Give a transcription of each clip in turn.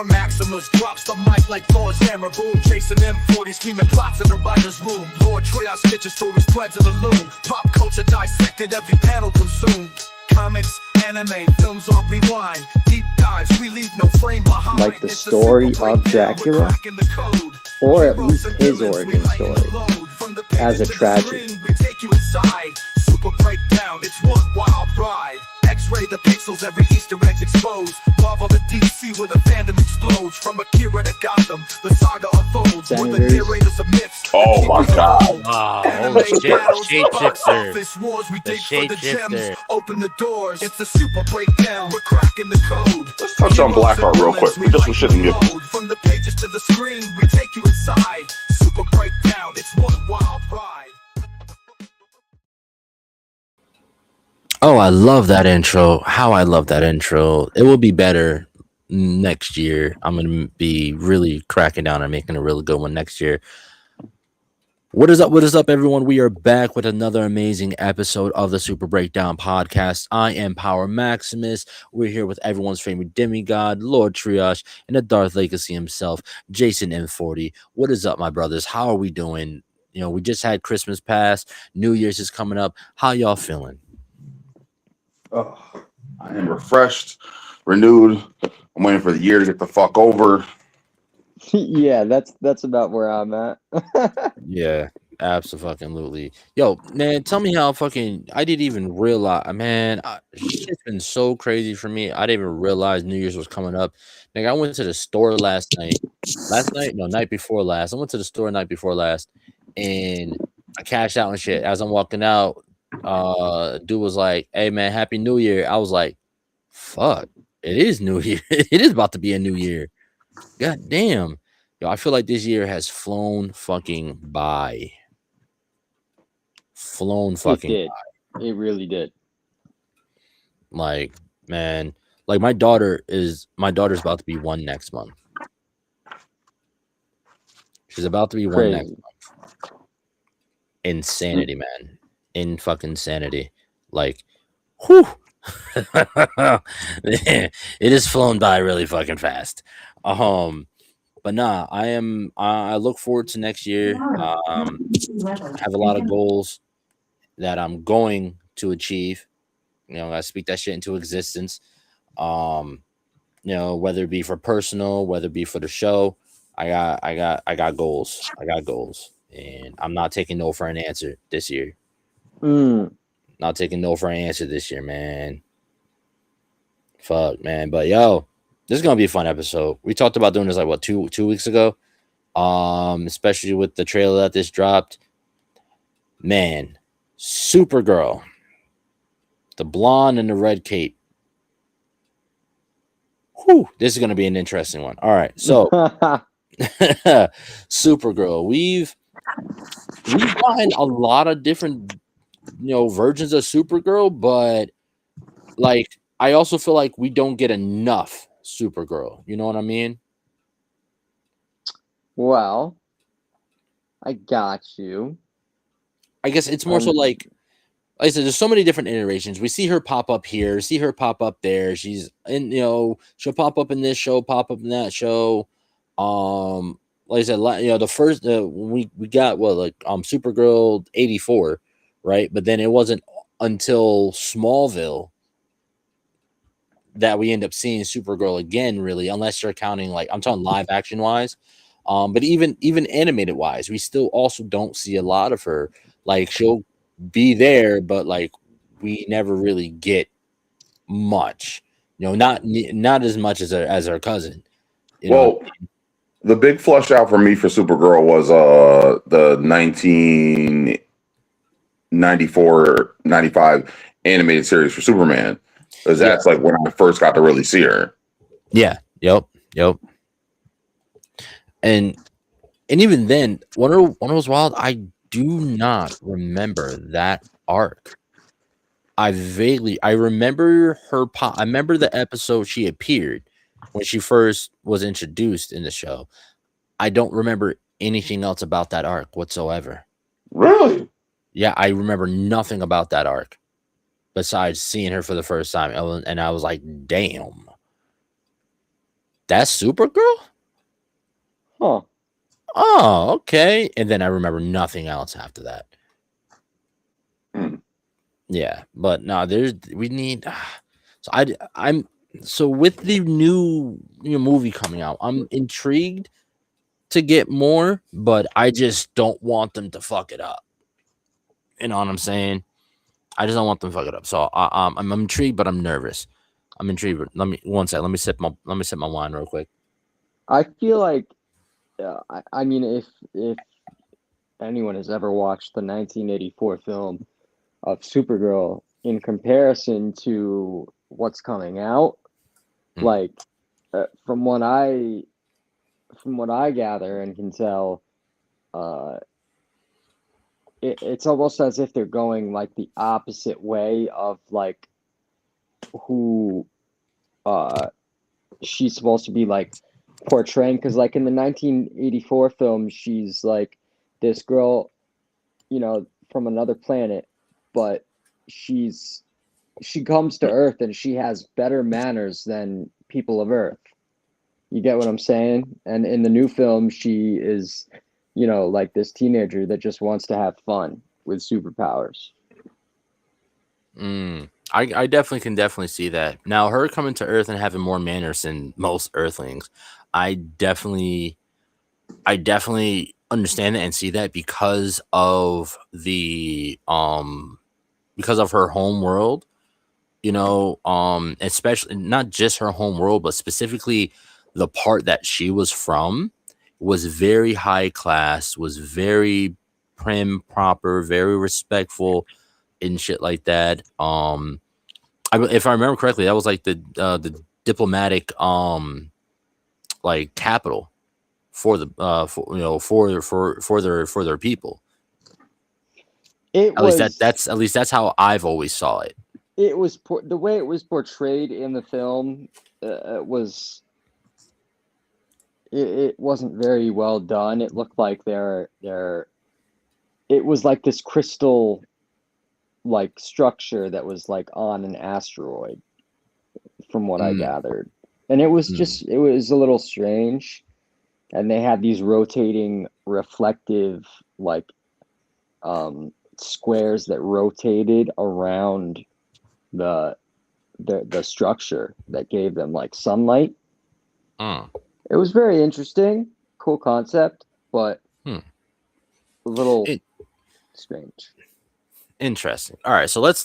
Power Maximus drops the mic like Thor's hammer. Boom, chasing M40, scheming plots in the writer's room. Lord Triage stitches through his threads of the loom. Pop culture dissected, every panel consumed. Comics, anime, films on rewind. Deep dives, we leave no frame behind. Like the story of Dracula, or at least his origin story, as a tragedy. Super breakdown, it's one wild ride. X-ray the pixels, every Easter egg exposed. Marvel the DC where the fandom explodes. From Akira to Gotham, the saga unfolds. With the narrators of myths. Oh my god. Wow, holy shit, shapeshifter. The shapeshifter. Open the doors, it's a super breakdown. We're cracking the code. Let's touch on Blackheart real quick. We just was shitting you. From the pages to the screen, we take you inside. Super breakdown, it's one wild ride. Oh, I love that intro. How I love that intro. It will be better next year. I'm going to be really cracking down and making a really good one next year. What is up? What is up, everyone? We are back with another amazing episode of the Super Breakdown podcast. I am Power Maximus. We're here with everyone's favorite demigod, Lord Triage, and the Darth Legacy himself, Jason M40. What is up, my brothers? How are we doing? You know, we just had Christmas pass. New Year's is coming up. How y'all feeling? Oh, I am refreshed, renewed. I'm waiting for the year to get the fuck over. Yeah, that's about where I'm at. Yeah, absolutely. Yo, man, tell me how fucking I didn't even realize, man. It's been so crazy for me. I didn't even realize New Year's was coming up. Like, I went to the store last night. Night before last. I went to the store night before last, and I cashed out and shit. As I'm walking out, dude was like, "Hey, man, Happy New Year." I was like, "Fuck, it is New Year. It is about to be a new year." God damn. Yo, I feel like this year has flown fucking by. It did. It really did. Like, man, like my daughter's about to be one next month. She's about to be one next month. Insanity, man. In fucking sanity. Like, whew. It has flown by really fucking fast. But nah, I look forward to next year. I have a lot of goals that I'm going to achieve. You know, I speak that shit into existence. You know, whether it be for personal, whether it be for the show, I got goals. I got goals, and I'm not taking no for an answer this year. Not taking no for an answer this year, man. Fuck, man. But yo, this is gonna be a fun episode. We talked about doing this like what two weeks ago. Especially with the trailer that this dropped. Man, Supergirl, the blonde and the red cape. Whew, this is gonna be an interesting one. All right, so Supergirl. We've gotten a lot of different, versions of Supergirl, but like I also feel like we don't get enough Supergirl. You know what I mean? Well, I got you. I guess it's more so like I said, there's so many different iterations. We see her pop up here, see her pop up there. She's in, she'll pop up in this show, pop up in that show. Like I said, the first we got Supergirl 84, right? But then it wasn't until Smallville that we end up seeing Supergirl again, really, unless you're counting like I'm talking live action wise. But even animated wise, we still also don't see a lot of her. Like she'll be there, but like we never really get much. Not as much as her cousin. The big flush out for me for Supergirl was the 1994-95 animated series for Superman. Because that's like when I first got to really see her. Yeah. Yep. And even then, when it was wild, I do not remember that arc. I remember her pop. I remember the episode she appeared when she first was introduced in the show. I don't remember anything else about that arc whatsoever. Really? Yeah, I remember nothing about that arc besides seeing her for the first time. And I was like, damn. That's Supergirl? Huh. Oh, okay. And then I remember nothing else after that. Yeah, but no, we need. So with the new movie coming out, I'm intrigued to get more, but I just don't want them to fuck it up. You know what I'm saying? I just don't want them to fuck it up. So I'm intrigued, but I'm nervous. I'm intrigued. But let me one sec. Let me sip my wine real quick. I feel like, I mean, if anyone has ever watched the 1984 film of Supergirl in comparison to what's coming out, like from what I gather and can tell, it's almost as if they're going like the opposite way of like who she's supposed to be like portraying, because like in the 1984 film she's like this girl, from another planet, but she comes to Earth and she has better manners than people of Earth. You get what I'm saying? And in the new film she is, like this teenager that just wants to have fun with superpowers. I definitely can see that. Now, her coming to Earth and having more manners than most Earthlings, I definitely understand that and see that because of her home world. Especially not just her home world, but specifically the part that she was from was very high class, was very prim, proper, very respectful and shit like that. If I remember correctly, that was like the diplomatic like capital for the for their people. At least that's how I've always saw it. It was the way it was portrayed in the film. It wasn't very well done. It looked like it was like this crystal like structure that was like on an asteroid, from what I gathered. And it was it was a little strange. And they had these rotating reflective like squares that rotated around the structure that gave them like sunlight. It was very interesting, cool concept, but a little strange. Interesting. All right, so let's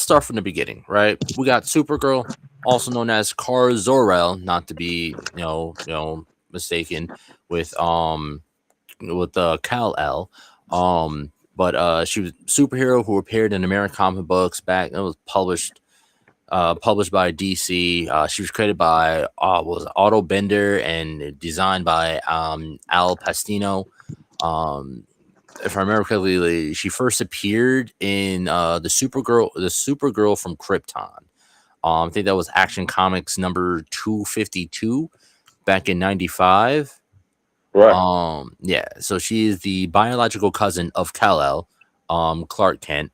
start from the beginning, right? We got Supergirl, also known as Kara Zor-El, not to be mistaken with Kal-El. But she was a superhero who appeared in American comic books back. It was published by DC. She was created by Otto Bender and designed by Al Pacino. If I remember correctly, she first appeared in the Supergirl from Krypton. I think that was Action Comics number 252 back in '95. Right. Yeah. So she is the biological cousin of Kal-El, Clark Kent,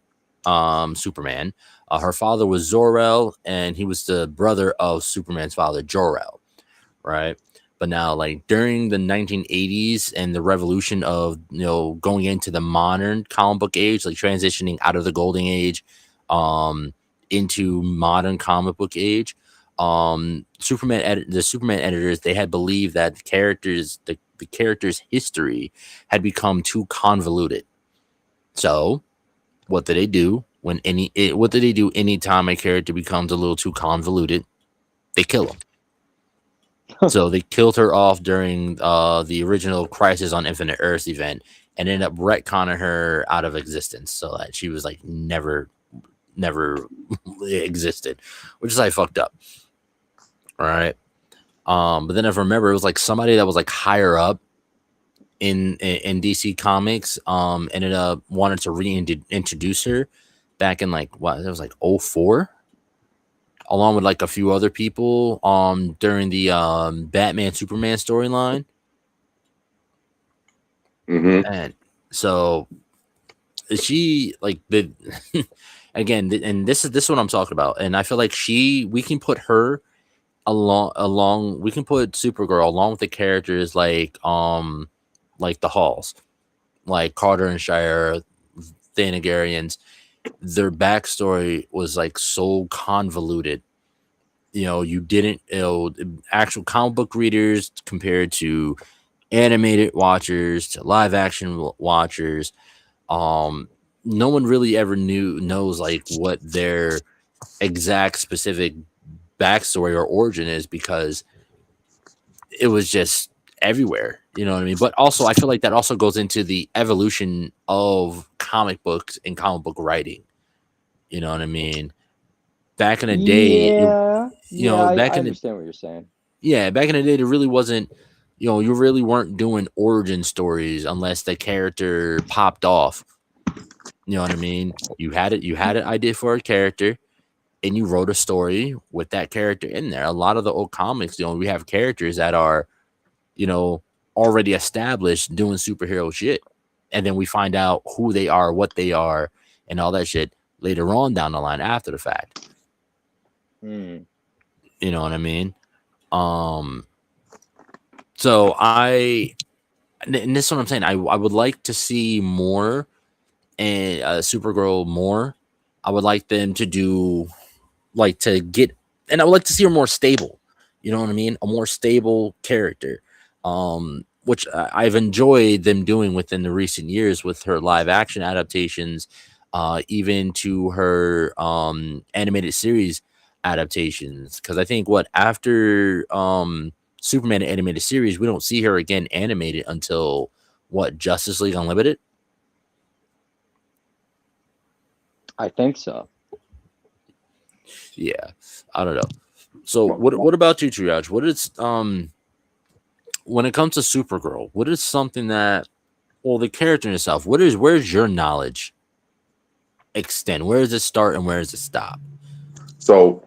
Superman. Her father was Zor-El, and he was the brother of Superman's father, Jor-El. Right. But now, like during the 1980s and the revolution of going into the modern comic book age, like transitioning out of the golden age, into modern comic book age, the Superman editors, they had believed that the character's history had become too convoluted. So, what did they do anytime a character becomes a little too convoluted? They kill him. So they killed her off during the original Crisis on Infinite Earths event and ended up retconning her out of existence, so that she was like never existed, which is like fucked up. All right. But then if I remember, it was like somebody that was like higher up in DC Comics ended up wanted to reintroduce her back in like what it was like 04, along with like a few other people during the Batman Superman storyline. And so she like the again, and this is what I'm talking about, and I feel like we can put her along we can put Supergirl along with the characters like the Halls, like Carter and Shire, Thanagarians. Their backstory was like so convoluted. You didn't actual comic book readers compared to animated watchers to live action watchers. No one really ever knows like what their exact specific backstory or origin is, because it was just everywhere. You know what I mean? But also, I feel like that also goes into the evolution of comic books and comic book writing. You know what I mean? Back in the day, I understand what you're saying. yeah, back in the day, there really wasn't, you really weren't doing origin stories unless the character popped off. You know what I mean? You had an idea for a character, and you wrote a story with that character in there. A lot of the old comics, we have characters that are, already established doing superhero shit, and then we find out who they are, what they are, and all that shit later on down the line after the fact. Hmm. You know what I mean? So and this is what I'm saying. I would like to see more and Supergirl more. I would like them to do and I would like to see her more stable. You know what I mean? A more stable character, which I've enjoyed them doing within the recent years with her live action adaptations, even to her animated series adaptations. Because I think after Superman animated series, we don't see her again animated until Justice League Unlimited. I think so. Yeah, I don't know. So what about you, Triage? What is when it comes to Supergirl, what is something that, well, the character in itself, where's your knowledge extend? Where does it start and where does it stop? So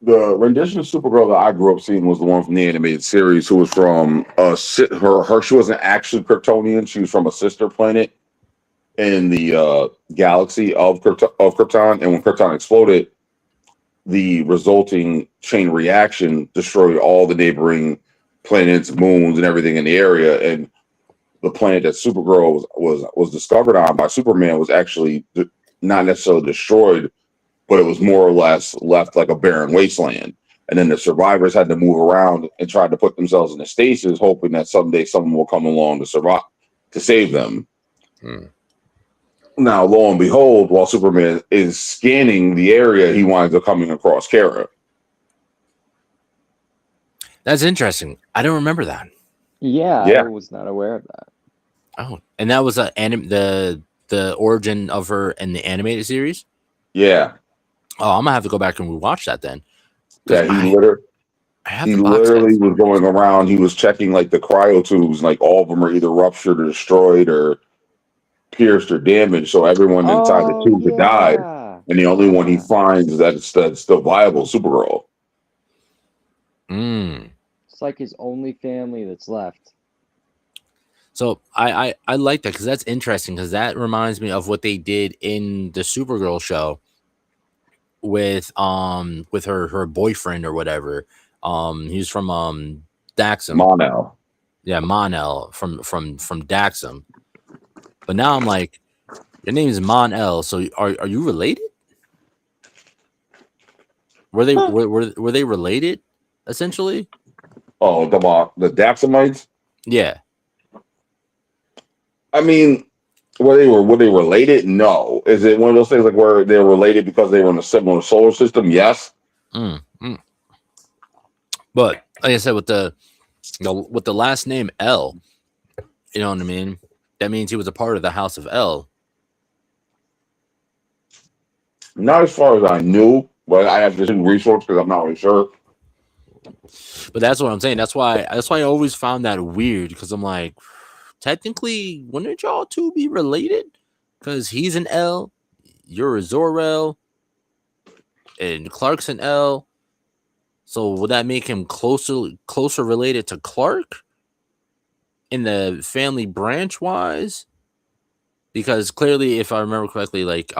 the rendition of Supergirl that I grew up seeing was the one from the animated series, who was from she wasn't actually Kryptonian. She was from a sister planet in the galaxy of Krypton. And when Krypton exploded, the resulting chain reaction destroyed all the neighboring planets, moons, and everything in the area. And the planet that Supergirl was discovered on by Superman was actually not necessarily destroyed, but it was more or less left like a barren wasteland. And then the survivors had to move around and try to put themselves in a stasis, hoping that someday someone will come along to survive, to save them. Now, lo and behold, while Superman is scanning the area, he winds up coming across Kara. That's interesting. I don't remember that. Yeah, I was not aware of that. Oh, and that was the origin of her in the animated series? Yeah. Oh, I'm gonna have to go back and rewatch that then. Yeah, he literally was going around. He was checking like the cryotubes, like all of them are either ruptured or destroyed or pierced or damaged. So everyone inside the tube had died, and the only one he finds that's still viable, Supergirl. It's like his only family that's left. So I like that, because that's interesting, because that reminds me of what they did in the Supergirl show with her boyfriend or whatever. He's from Daxam. Mon-El. Yeah, Mon-El from Daxam. But now I'm like, your name is Mon-El, so are you related? Were they related essentially? Oh, the Daxamites? Yeah. I mean, were they related? No. Is it one of those things like where they're related because they were in a similar solar system? Yes. But like I said, with the last name L, you know what I mean? That means he was a part of the House of L. Not as far as I knew, but I have to do research because I'm not really sure. But that's what I'm saying. That's why I always found that weird, because I'm like, technically, wouldn't y'all two be related? Because he's an L, you're a Zor-El, and Clark's an L. So would that make him closer related to Clark in the family branch wise? Because clearly, if I remember correctly, like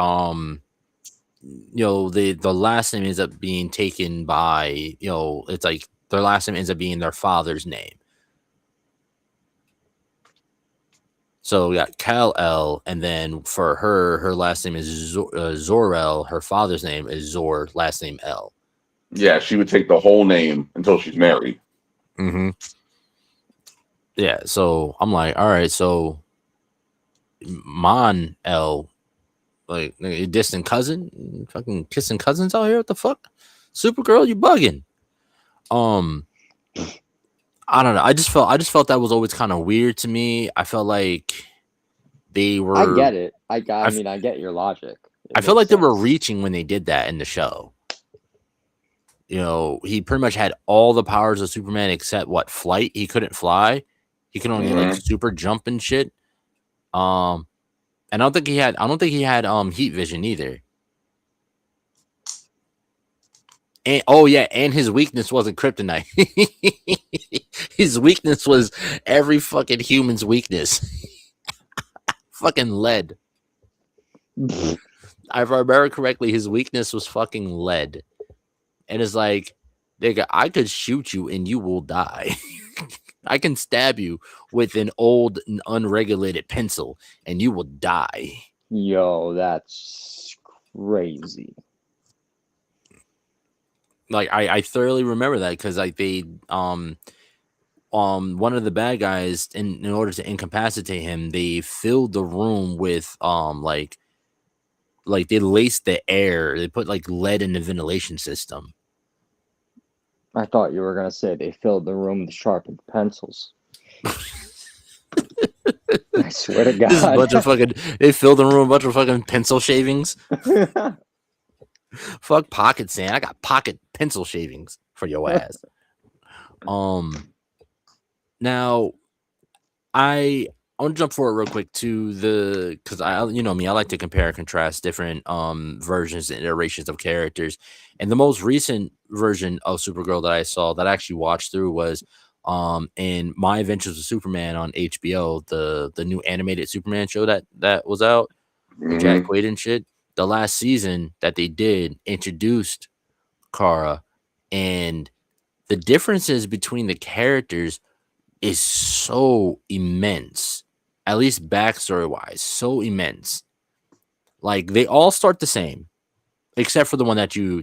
the last name ends up being taken by, it's like their last name ends up being their father's name. So we got Kal-El, and then for her last name is Zor-El. Her father's name is Zor, last name El. Yeah, she would take the whole name until she's married. Mm-hmm. Yeah, so I'm like, all right, so Mon El, like a distant cousin, fucking kissing cousins out here. What the fuck, Supergirl, you bugging? I don't know. I just felt that was always kind of weird to me. I felt like they were. I get it. I mean, I get your logic. I felt like they were reaching when they did that in the show. He pretty much had all the powers of Superman except flight. He couldn't fly. He could only like super jump and shit. And I don't think he had heat vision either. And and his weakness wasn't kryptonite. His weakness was every fucking human's weakness. Fucking lead. If I remember correctly, his weakness was fucking lead. And it's like, nigga, I could shoot you and you will die. I can stab you with an old unregulated pencil and you will die. Yo, that's crazy. Like I thoroughly remember that because like they one of the bad guys in order to incapacitate him, they filled the room with like they laced the air. They put like lead in the ventilation system. I thought you were gonna say they filled the room with sharpened pencils. I swear to God. Just a bunch of fucking, they filled the room with a bunch of fucking pencil shavings. Fuck pocket sand. I got pocket pencil shavings for your ass. Now I want to jump forward real quick to because I me, I like to compare and contrast different versions and iterations of characters. And the most recent version of Supergirl that I saw that I actually watched through was in My Adventures of Superman on HBO, the new animated Superman show that was out with Jack Quaid and shit. The last season that they did introduced Kara, and the differences between the characters is so immense, at least backstory wise, so immense. Like they all start the same, except for the one that you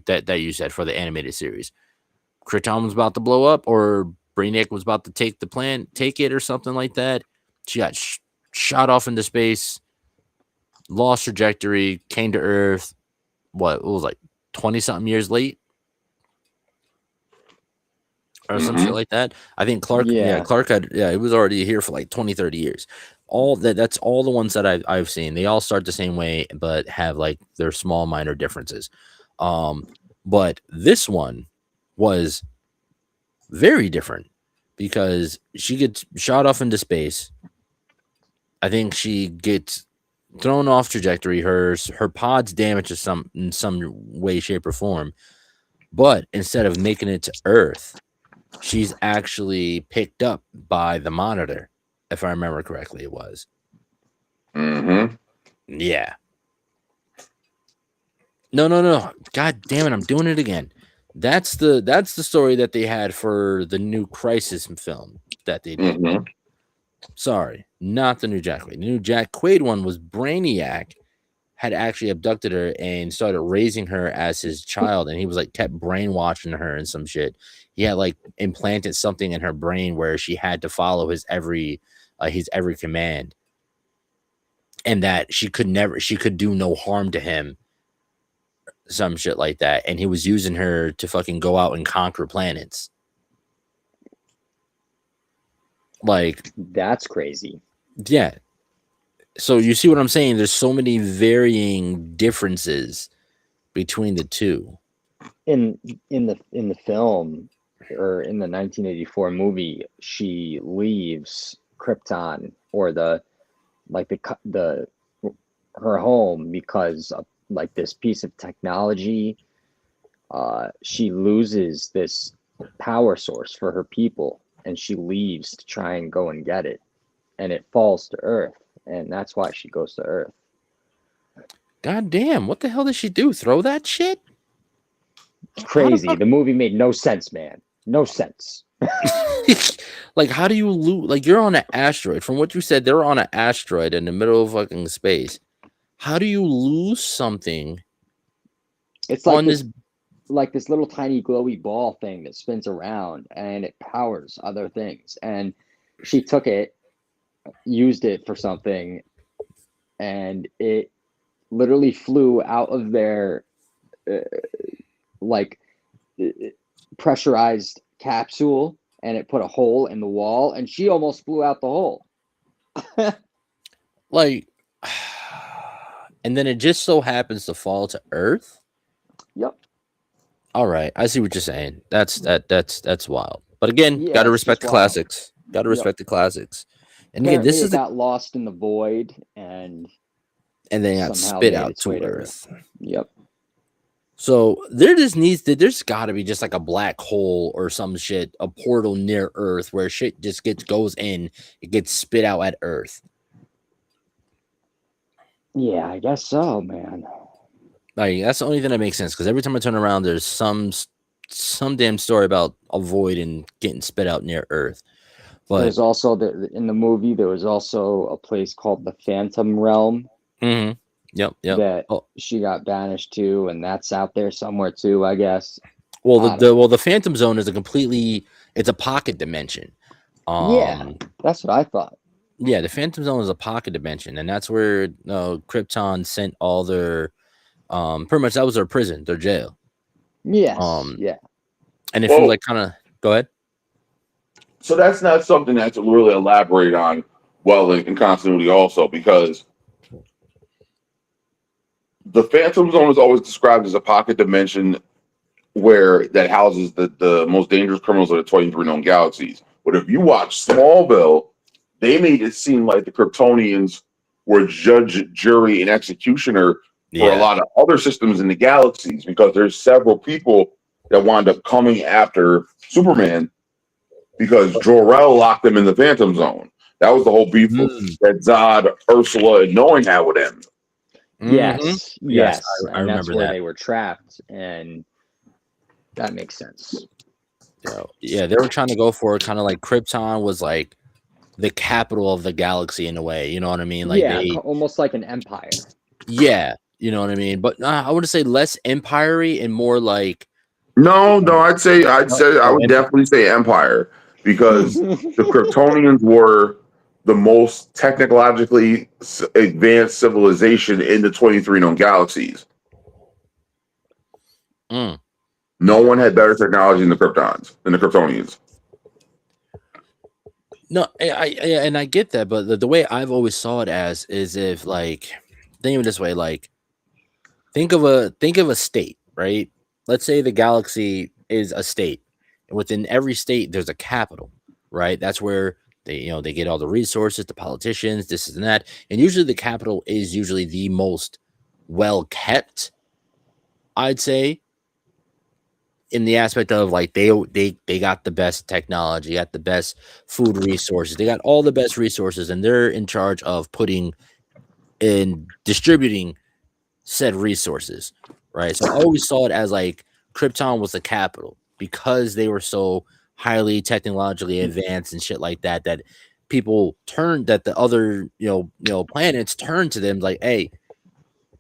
said for the animated series. Krypton was about to blow up, or Brainiac was about to take it, or something like that. She got shot off into space, lost trajectory, came to Earth. It was like 20 something years late, or some shit like that. I think Clark had, it was already here for like 20, 30 years. That's all the ones that I've seen. They all start the same way, but have like their small minor differences. But this one was very different because she gets shot off into space. I think she gets thrown off trajectory. Her pod's damaged in some way, shape, or form. But instead of making it to Earth, she's actually picked up by the Monitor, if I remember correctly. It was. Yeah. No. God damn it! I'm doing it again. That's the story that they had for the new Crisis film that they did. Sorry, not the new Jack Quaid. The new Jack Quaid one was Brainiac had actually abducted her and started raising her as his child, and he was like kept brainwashing her and some shit. He had like implanted something in her brain where she had to follow his every command, and that she could do no harm to him. Some shit like that, and he was using her to fucking go out and conquer planets. Like, that's crazy. Yeah. So you see what I'm saying? There's so many varying differences between the two. In the film, or in the 1984 movie, she leaves Krypton, or her home, because of like this piece of technology. She loses this power source for her people, and she leaves to try and go and get it, and it falls to Earth, and that's why she goes to Earth. God damn, what the hell did she do? Throw that shit? It's How the crazy. The movie made no sense, man. No sense. Like, how do you lose? Like, you're on an asteroid. From what you said, they're on an asteroid in the middle of fucking space. How do you lose something It's like on this? this little tiny glowy ball thing that spins around and it powers other things. And she took it, used it for something, and it literally flew out of their like pressurized capsule, and it put a hole in the wall, and she almost flew out the hole. Like, and then it just so happens to fall to Earth. Yep. All right, I see what you're saying. That's wild. But again, Yeah, gotta it's respect just the wild. classics. Gotta Yep. respect the classics. And again, Apparently this it is the, got lost in the void, and and then got somehow spit made out its way to to Earth. Yep. So there's got to be just like a black hole or some shit, a portal near Earth where shit just goes in, it gets spit out at Earth. Yeah, I guess so, man. Like, that's the only thing that makes sense, because every time I turn around, there's some damn story about a void and getting spit out near Earth. But There's also in the movie there was also a place called the Phantom Realm yep. that Oh, she got banished to, and that's out there somewhere too, I guess. well, I don't know. the Phantom Zone is it's a pocket dimension. Yeah, that's what I thought. Yeah, the Phantom Zone is a pocket dimension, and that's where Krypton sent all their pretty much that was their prison, their jail. Yes. Um, Yeah. And if Well- you like kind of go ahead. So that's not something that's really elaborated on well in continuity also, because the Phantom Zone is always described as a pocket dimension where that houses the most dangerous criminals of the 23 known galaxies. But if you watch Smallville, they made it seem like the Kryptonians were judge, jury, and executioner for a lot of other systems in the galaxies, because there's several people that wound up coming after Superman because Jor-El locked them in the Phantom Zone. That was the whole beef that Zod, Ursula, and Knowing had with him. Yes. Yes. I And that's remember where that. they were trapped, and that makes sense. Yeah, they were trying to go for it, kind of like Krypton was like the capital of the galaxy in a way. You know what I mean? Like almost like an empire. Yeah, you know what I mean. But I would say less empire-y and more like No, I would definitely say Empire, because the Kryptonians were the most technologically advanced civilization in the 23 known galaxies. No one had better technology than the Kryptonians. No, I get that, but the way I've always saw it as is if like think of it this way, like think of a state, right? Let's say the galaxy is a state, and within every state there's a capital, right? That's where they get all the resources, the politicians, this and that, and usually the capital is usually the most well kept, I'd say, in the aspect of like they got the best technology, got the best food resources, they got all the best resources, and they're in charge of putting and distributing said resources, right? So I always saw it as like Krypton was the capital because they were so highly technologically advanced and shit like that, that people turned, that the other planets turned to them like, hey,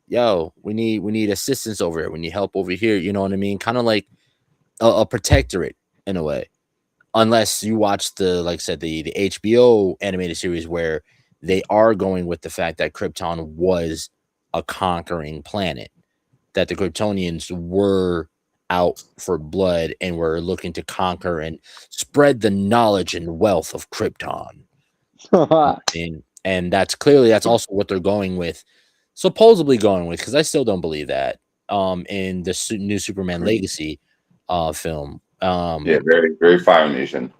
yo, we need assistance over here, we need help over here, you know what I mean? Kind of like a protectorate in a way, unless you watch the HBO animated series where they are going with the fact that Krypton was a conquering planet, that the Kryptonians were out for blood and were looking to conquer and spread the knowledge and wealth of Krypton. and that's also what they're going with, supposedly going with, because I still don't believe that in the new Superman Legacy film. Yeah, very, very Fire Nation.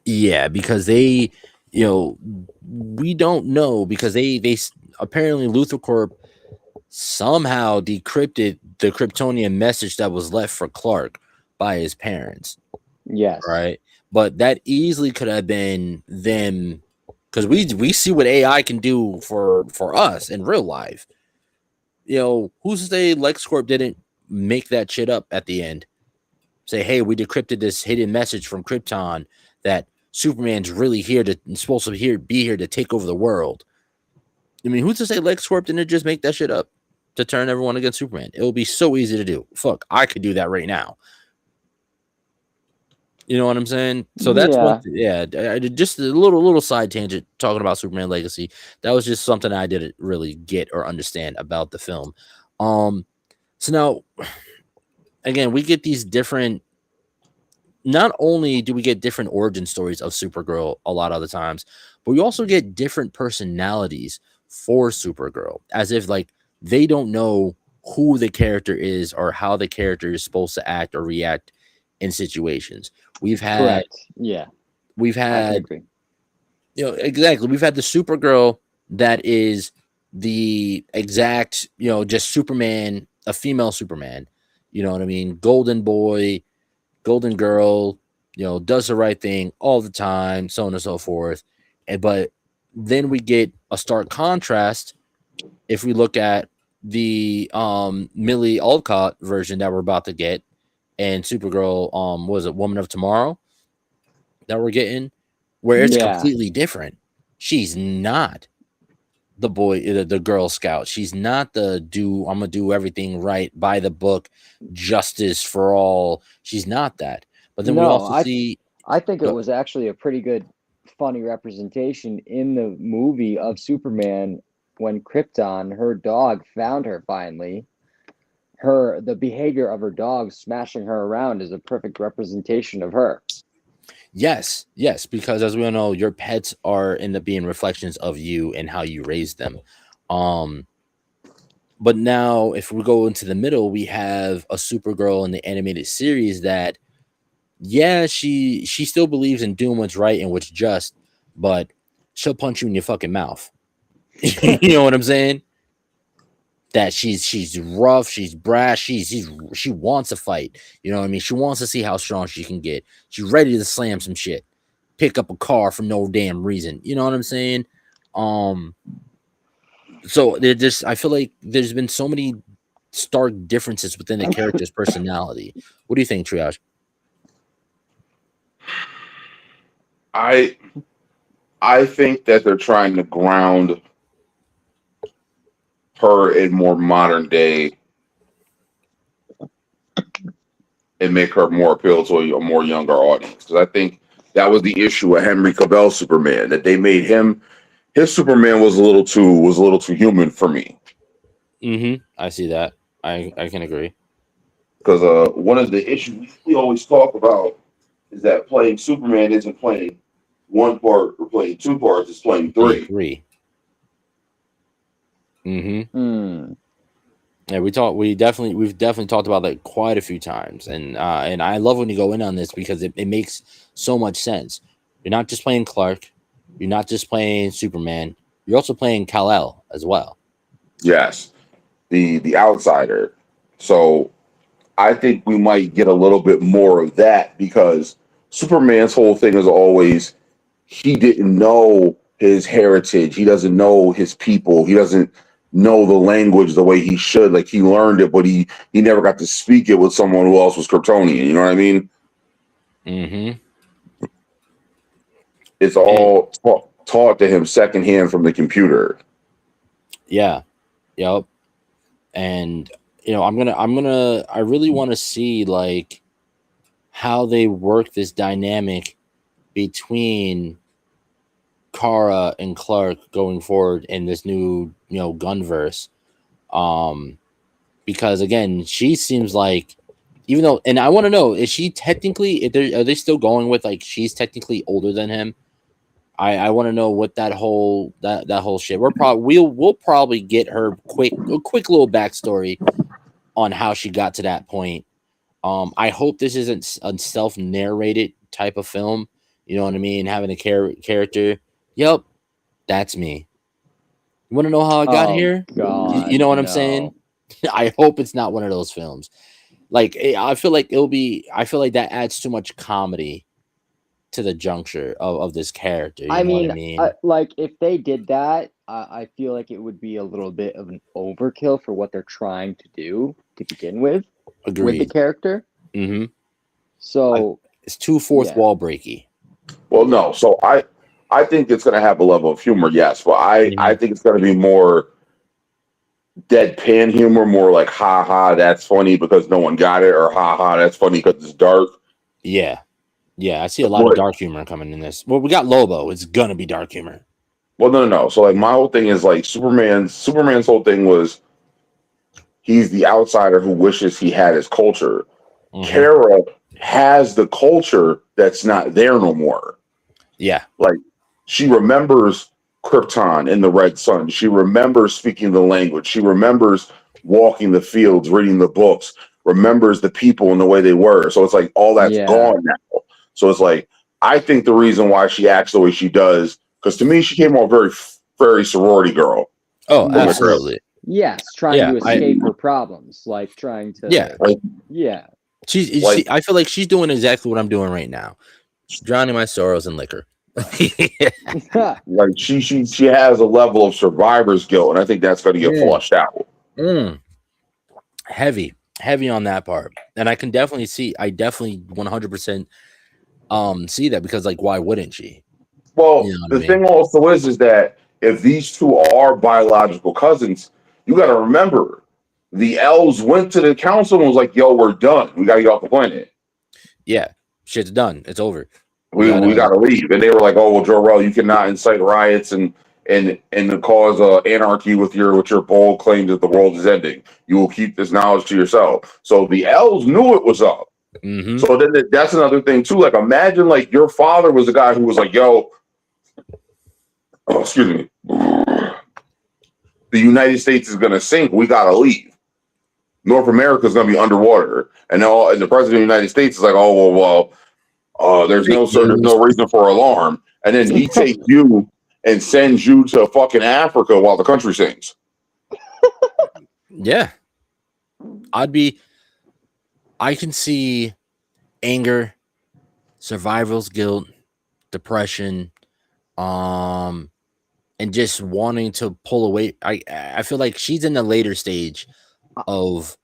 Yeah, because they, we don't know, because they apparently Luthor Corp somehow decrypted the Kryptonian message that was left for Clark by his parents. Yes. Right. But that easily could have been them, because we see what AI can do for us in real life. who's to say LexCorp didn't make that shit up at the end? Say, hey, we decrypted this hidden message from Krypton that Superman's really supposed to be here to take over the world. I mean, who's to say LexCorp didn't just make that shit up to turn everyone against Superman? It would be so easy to do. Fuck, I could do that right now. You know what I'm saying? So that's just a little side tangent talking about Superman Legacy. That was just something I didn't really get or understand about the film. So now, again, we get these different. Not only do we get different origin stories of Supergirl a lot of the times, but we also get different personalities for Supergirl, as if like they don't know who the character is or how the character is supposed to act or react in situations. We've had exactly. We've had the Supergirl that is the exact, just Superman, a female Superman. You know what I mean? Golden boy, golden girl, does the right thing all the time, so on and so forth. But then we get a stark contrast if we look at the Millie Alcott version that we're about to get, and Supergirl, was it Woman of Tomorrow that we're getting, where it's completely different. She's not the Girl Scout. She's not I'm gonna do everything right by the book, justice for all. She's not that. But then we also see. I think it was actually a pretty good, funny representation in the movie of Superman when Krypton, her dog, found her finally. The behavior of her dog smashing her around is a perfect representation of her. Yes, because as we all know, your pets end up being reflections of you and how you raise them. But now if we go into the middle, we have a Supergirl in the animated series that, she still believes in doing what's right and what's just, but she'll punch you in your fucking mouth. You know what I'm saying? That she's rough, she's brash, she wants a fight. You know what I mean? She wants to see how strong she can get. She's ready to slam some shit, pick up a car for no damn reason. You know what I'm saying? So I feel like there's been so many stark differences within the character's personality. What do you think, Triage? I think that they're trying to ground her in more modern day and make her more appeal to a more younger audience. Because I think that was the issue with Henry Cavill's Superman, that they made his Superman was a little too human for me. I see that. I can agree. Because one of the issues we always talk about is that playing Superman isn't playing one part or playing two parts; it's playing three. Yeah, we've definitely talked about that quite a few times, and I love when you go in on this because it makes so much sense. You're not just playing Clark, you're not just playing Superman, you're also playing Kal-El as well. Yes, the outsider. So I think we might get a little bit more of that because Superman's whole thing is always he didn't know his heritage, he doesn't know his people, he doesn't know the language the way he should. Like he learned it, but he never got to speak it with someone who else was Kryptonian. You know what I mean? It's all taught to him secondhand from the computer. Yeah. Yep. And I really want to see like how they work this dynamic between Kara and Clark going forward in this new, Gunverse. Because again, she seems like, even though, and I want to know, is she technically, are they still going with like she's technically older than him? I want to know what that whole shit. We'll probably get her a quick little backstory on how she got to that point. I hope this isn't a self-narrated type of film. You know what I mean? Having a character. Yep, that's me. You want to know how I got here? God, you know what I'm saying? I hope it's not one of those films. Like I feel like that adds too much comedy to the juncture of this character. You know what I mean? Like if they did that, I feel like it would be a little bit of an overkill for what they're trying to do to begin with the Agreed. character. Mm-hmm. So It's too fourth yeah. wall breaky. Well, no. So I think it's going to have a level of humor, yes, but I think it's going to be more deadpan humor, more like ha ha, that's funny because no one got it, or ha ha, that's funny because it's dark. Yeah. I see a lot of dark humor coming in this. Well, we got Lobo. It's gonna be dark humor. Well, no. So like my whole thing is like Superman's whole thing was he's the outsider who wishes he had his culture. Mhm. Kara has the culture that's not there no more. Yeah. Like she remembers Krypton in the Red Sun. She remembers speaking the language. She remembers walking the fields, reading the books, remembers the people and the way they were. So it's like all that's gone now. So it's like, I think the reason why she acts the way she does, because to me, she came off very, very sorority girl. Oh, absolutely. Yes, trying to escape her problems, like trying to. Yeah. She's. I feel like she's doing exactly what I'm doing right now, drowning my sorrows in liquor. Like she has a level of survivor's guilt, and I think that's going to get flushed out. Heavy on that part, and I can definitely see. I definitely 100% see that, because like, why wouldn't she? Well, the thing also is that if these two are biological cousins, you got to remember the elves went to the council and was like, "Yo, we're done. We got to get off the planet. Yeah, shit's done. It's over. We got to leave." And they were like, "Oh well, Jor-El, you cannot incite riots and cause anarchy with your bold claim that the world is ending. You will keep this knowledge to yourself." So the elves knew it was up. Mm-hmm. So then that's another thing too. Like imagine like your father was the guy who was like, "Yo, excuse me, the United States is going to sink. We got to leave. North America is going to be underwater." And the president of the United States is like, "Oh well, there's no reason for alarm." And then he takes you and sends you to fucking Africa while the country sinks. Yeah, I can see anger, survival's guilt, depression, and just wanting to pull away. I feel like she's in the later stage of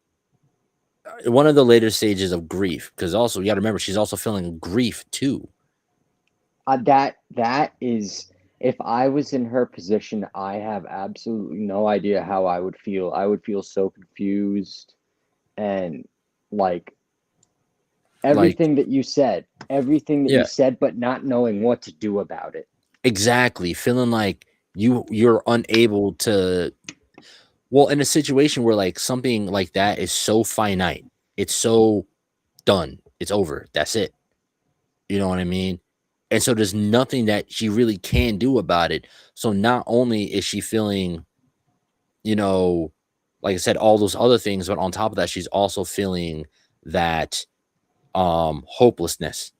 one of the later stages of grief, because also you got to remember she's also feeling grief too. That is, if I was in her position, I have absolutely no idea how I would feel. I would feel so confused and like everything that you said, you said, but not knowing what to do about it. Exactly, feeling like you're unable to. Well, in a situation where like something like that is so finite, it's so done, it's over, that's it. You know what I mean? And so there's nothing that she really can do about it. So not only is she feeling, like I said, all those other things, but on top of that, she's also feeling that hopelessness.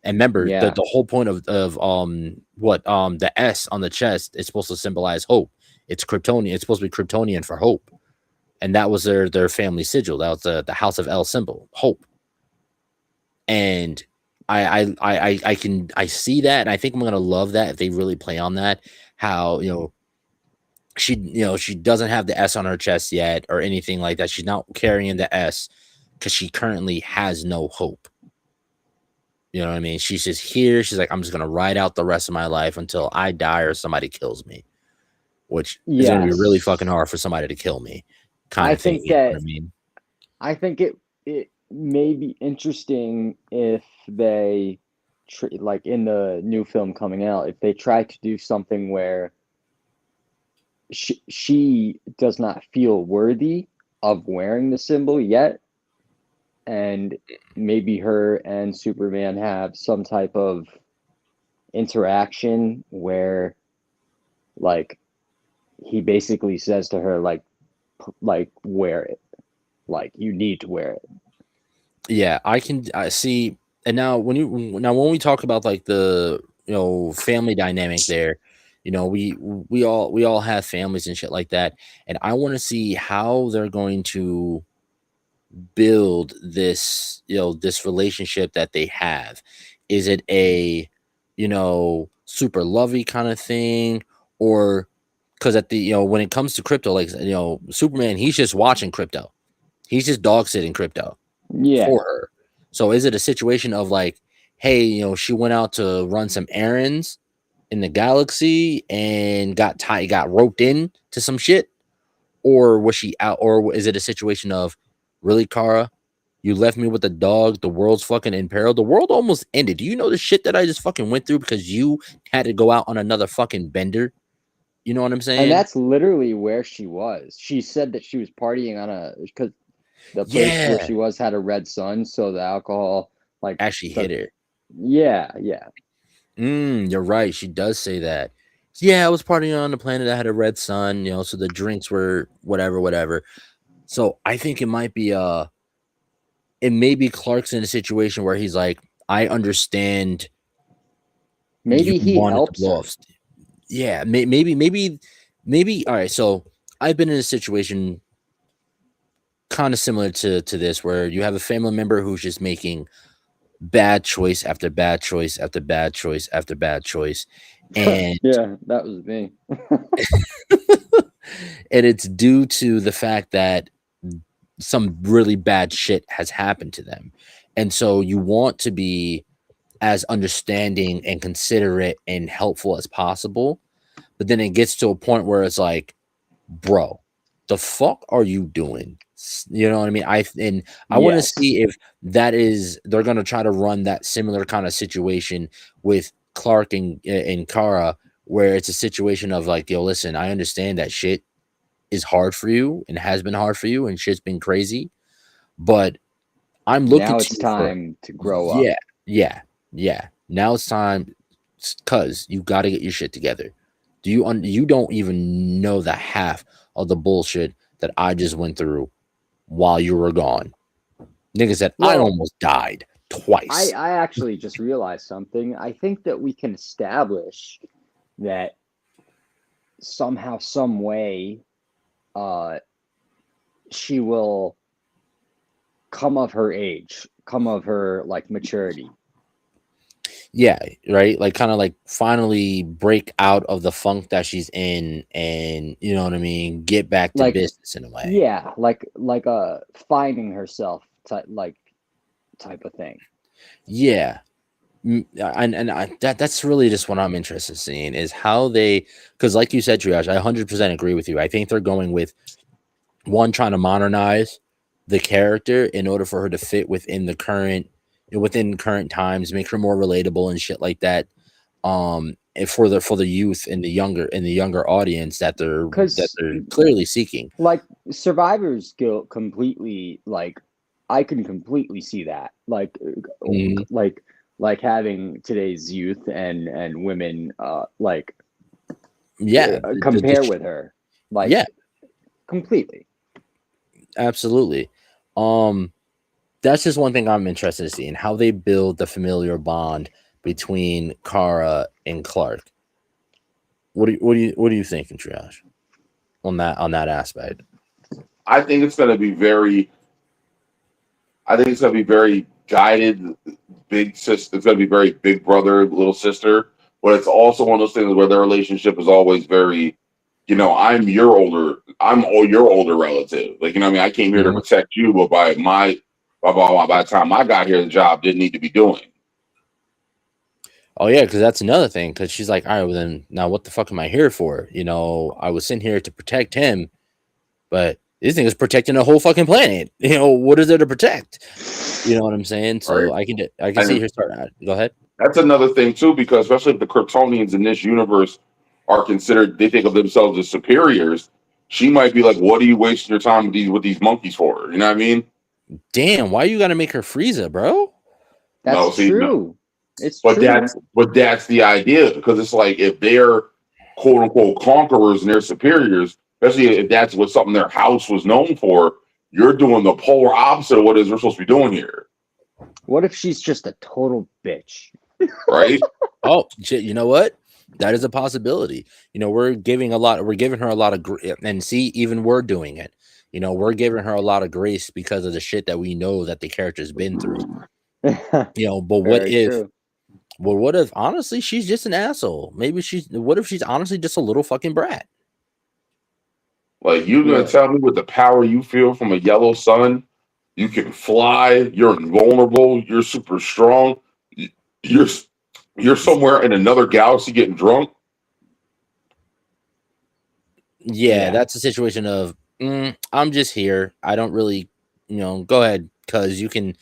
And remember, the whole point of the S on the chest is supposed to symbolize hope. It's Kryptonian. It's supposed to be Kryptonian for hope, and that was their family sigil. That was the House of El symbol, hope. And I see that, and I think I'm gonna love that if they really play on that. How she doesn't have the S on her chest yet or anything like that. She's not carrying the S because she currently has no hope. You know what I mean? She's just here. She's like, I'm just going to ride out the rest of my life until I die or somebody kills me, which is going to be really fucking hard for somebody to kill me. I think it may be interesting if they, like in the new film coming out, if they try to do something where she does not feel worthy of wearing the symbol yet. And maybe her and Superman have some type of interaction where, like, he basically says to her, like wear it, like you need to wear it. Yeah, I see. And now when we talk about like the family dynamic there, we all have families and shit like that, and I want to see how they're going to build this this relationship that they have. Is it a super lovey kind of thing, or because at the when it comes to crypto, like Superman, he's just watching crypto, he's just dog sitting crypto Yeah. for her. So is it a situation of like, hey, she went out to run some errands in the galaxy and got roped in to some shit, or was she out, or is it a situation of, really, Kara, you left me with a dog, the world's fucking in peril, the world almost ended. Do you know the shit that I just fucking went through because you had to go out on another fucking bender? You know what I'm saying? And that's literally where she was. She said that she was partying because the place where she was had a red sun, so the alcohol actually hit her. Yeah. You're right. She does say that. Yeah, I was partying on the planet that had a red sun, so the drinks were whatever. So I think it might be Clark's in a situation where he's like, I understand. Maybe he helps her. Yeah, maybe. All right, so I've been in a situation kind of similar to this, where you have a family member who's just making bad choice after bad choice after bad choice after bad choice, and yeah, that was me. and it's due to the fact that some really bad shit has happened to them, and so you want to be as understanding and considerate and helpful as possible, but then it gets to a point where it's like, bro, the fuck are you doing? You know what I mean? I want to see if they're gonna try to run that similar kind of situation with Clark and Kara, where it's a situation of like, yo, listen, I understand that shit is hard for you and has been hard for you and shit's been crazy, but I'm looking now it's time to grow up. Yeah. Now it's time, cuz you got to get your shit together. You don't even know the half of the bullshit that I just went through while you were gone. Nigga said, I almost died twice. I actually just realized something. I think that we can establish that somehow, some way, she will come of her age, come of her maturity. Yeah, right. Like kind of like finally break out of the funk that she's in, and you know what I mean, get back to business in a way. Yeah, like a finding herself type of thing. Yeah. And that's really just what I'm interested in seeing, is how they, because like you said, Triage, I 100% agree with you. I think they're going with one, trying to modernize the character in order for her to fit within the current times, make her more relatable and shit like that. And for the youth and the younger audience that they're clearly seeking. Like Survivor's Guilt completely, I can completely see that. Like having today's youth and women compare with her. Completely. Absolutely. That's just one thing I'm interested in seeing, how they build the familiar bond between Kara and Clark. What do you think, Triage, on that aspect? I think it's going to be very guided, big sister. It's going to be very big brother, little sister. But it's also one of those things where their relationship is always very, I'm your older relative. Like, what I mean, I came here to protect you, but by the time I got here, the job didn't need to be doing. Oh yeah, because that's another thing. Because she's like, all right, well then, now what the fuck am I here for? I was sent here to protect him, but this thing is protecting a whole fucking planet. What is there to protect? You know what I'm saying? So right. I can see her start out. Go ahead. That's another thing too, because especially if the Kryptonians in this universe are considered, they think of themselves as superiors. She might be like, "What are you wasting your time with these monkeys for?" You know what I mean? Damn, why you gotta make her Frieza, bro? That's true. No. It's true. That's the idea, because it's like, if they're quote unquote conquerors and they're superiors, especially if that's what something their house was known for, you're doing the polar opposite of what it is we're supposed to be doing here. What if she's just a total bitch? Right? Oh shit! You know what? That is a possibility. We're giving her a lot of and see, even we're doing it. We're giving her a lot of grace because of the shit that we know that the character's been through. But what if honestly she's just an asshole? What if she's honestly just a little fucking brat? Like, you're gonna Yeah. tell me with the power you feel from a yellow sun, you can fly, you're invulnerable, you're super strong, you're you're somewhere in another galaxy getting drunk. Yeah, Yeah. that's a situation of I'm just here. I don't really, go ahead because you can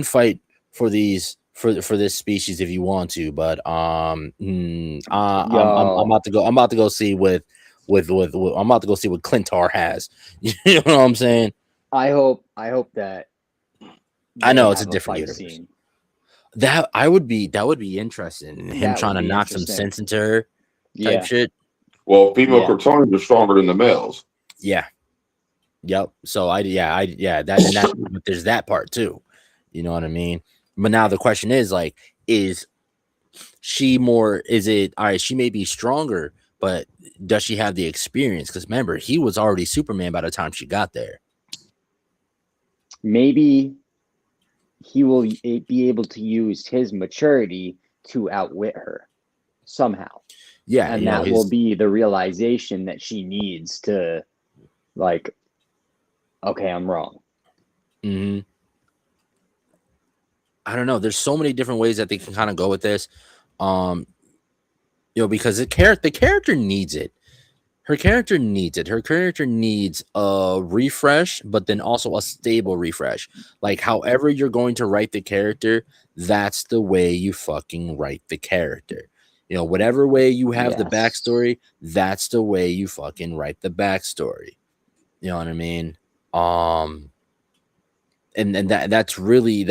fight for these for this species if you want to, but I'm Yo, about to go. I'm about to go see with I'm about to go see what Clintar has. You know what I'm saying? I hope that I they know it's a have a different fight universe. scene. That would be interesting. Him That trying would to be knock some interesting. sense into her type Yeah. shit. Well, female Yeah. Kryptonians are stronger than the males. Yeah. Yep. So that and that but there's that part too. You know what I mean? But now the question is like, is she more is it all right, she may be stronger, but does she have the experience? Because remember, he was already Superman by the time she got there. Maybe he will be able to use his maturity to outwit her somehow. Yeah, And that will be the realization that she needs to, like, okay, I'm wrong. I don't know. There's so many different ways that they can kind of go with this. Because the character needs it. Her character needs it. Her character needs a refresh, but then also a stable refresh. Like, however you're going to write the character, that's the way you fucking write the character. Whatever way you have the Yes. backstory, that's the way you fucking write the backstory. You know what I mean? And that's really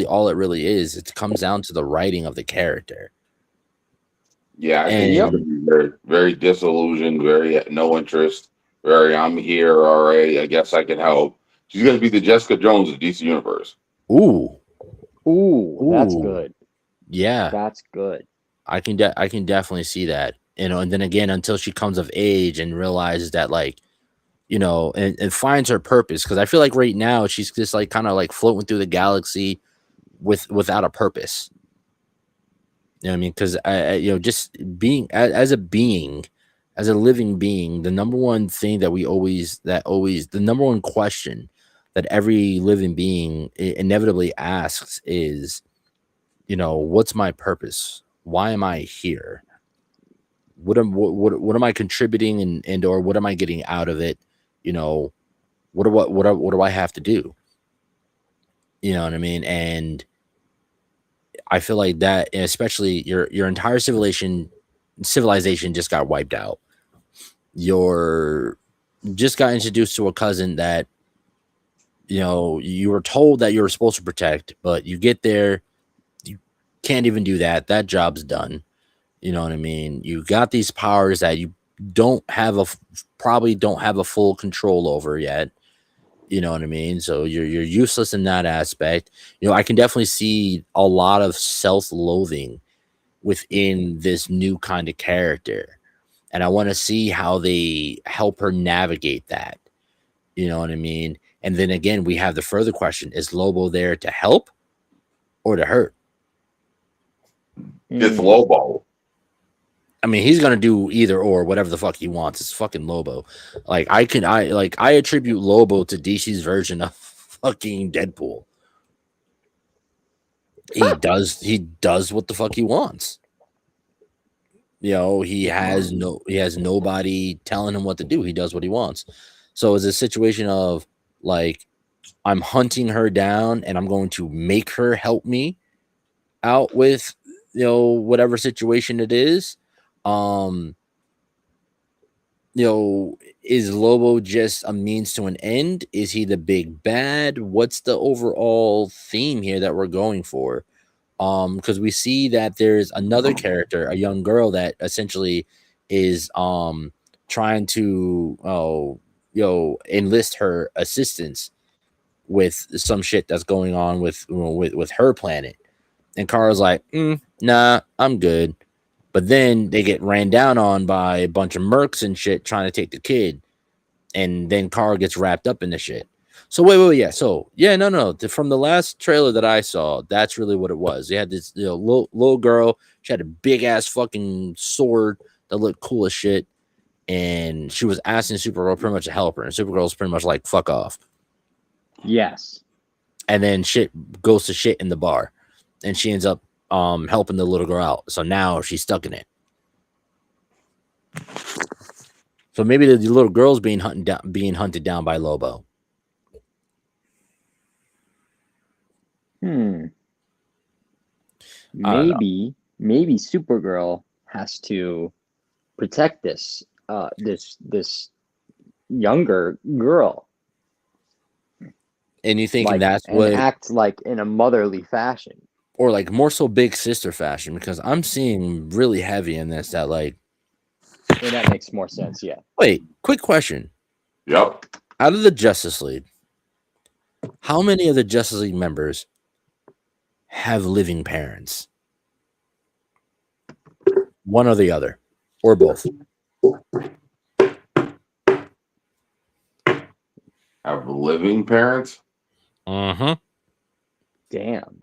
all it really is. It comes down to the writing of the character. Yeah, I think And she's gonna be very, very disillusioned, very no interest, very I'm here already. I guess I can help. She's gonna be the Jessica Jones of DC Universe. ooh, That's good. yeah. That's good. I can definitely see that. And then again, until she comes of age and realizes that, like, and finds her purpose. Because I feel like right now she's just like kind of like floating through the galaxy without a purpose. You know what I mean? Because just being as a being, as a living being, the number one thing that the number one question that every living being inevitably asks is, what's my purpose? Why am I here? What am I contributing and or what am I getting out of it? What do I have to do? You know what I mean? And I feel like that, and especially your entire civilization just got wiped out. You're just got introduced to a cousin that you were told that you were supposed to protect, but you get there, you can't even do that. That job's done. You know what I mean? You got these powers that you probably don't have a full control over yet. You know what I mean? So you're useless in that aspect. I can definitely see a lot of self-loathing within this new kind of character. And I want to see how they help her navigate that. You know what I mean? And then again, we have the further question: is Lobo there to help or to hurt? It's Lobo. I mean, he's gonna do either or, whatever the fuck he wants. It's fucking Lobo. Like I attribute Lobo to DC's version of fucking Deadpool. He does what the fuck he wants. He has nobody telling him what to do. He does what he wants. So it's a situation of like, I'm hunting her down and I'm going to make her help me out with whatever situation it is. Is Lobo just a means to an end? Is he the big bad? What's the overall theme here that we're going for? Because we see that there's another character, a young girl that essentially is trying to enlist her assistance with some shit that's going on with her planet. And Kara's like, nah, I'm good. But then they get ran down on by a bunch of mercs and shit trying to take the kid. And then Kara gets wrapped up in the shit. So wait, yeah. So yeah, no. From the last trailer that I saw, that's really what it was. They had this little girl. She had a big ass fucking sword that looked cool as shit. and she was asking Supergirl pretty much to help her, and Supergirl's pretty much like, fuck off. Yes. And then shit goes to shit in the bar, and she ends up helping the little girl out. So now she's stuck in it. So maybe the little girl's being hunted down by Lobo. Maybe Supergirl has to protect this younger girl. And you think like, that's and what act like in a motherly fashion, or like more so big sister fashion? Because I'm seeing really heavy in this that like. Well, that makes more sense. Yeah. Wait, quick question. Yep. Out of the Justice League, how many of the Justice League members have living parents? One or the other, or both? Have living parents? Uh-huh. Damn.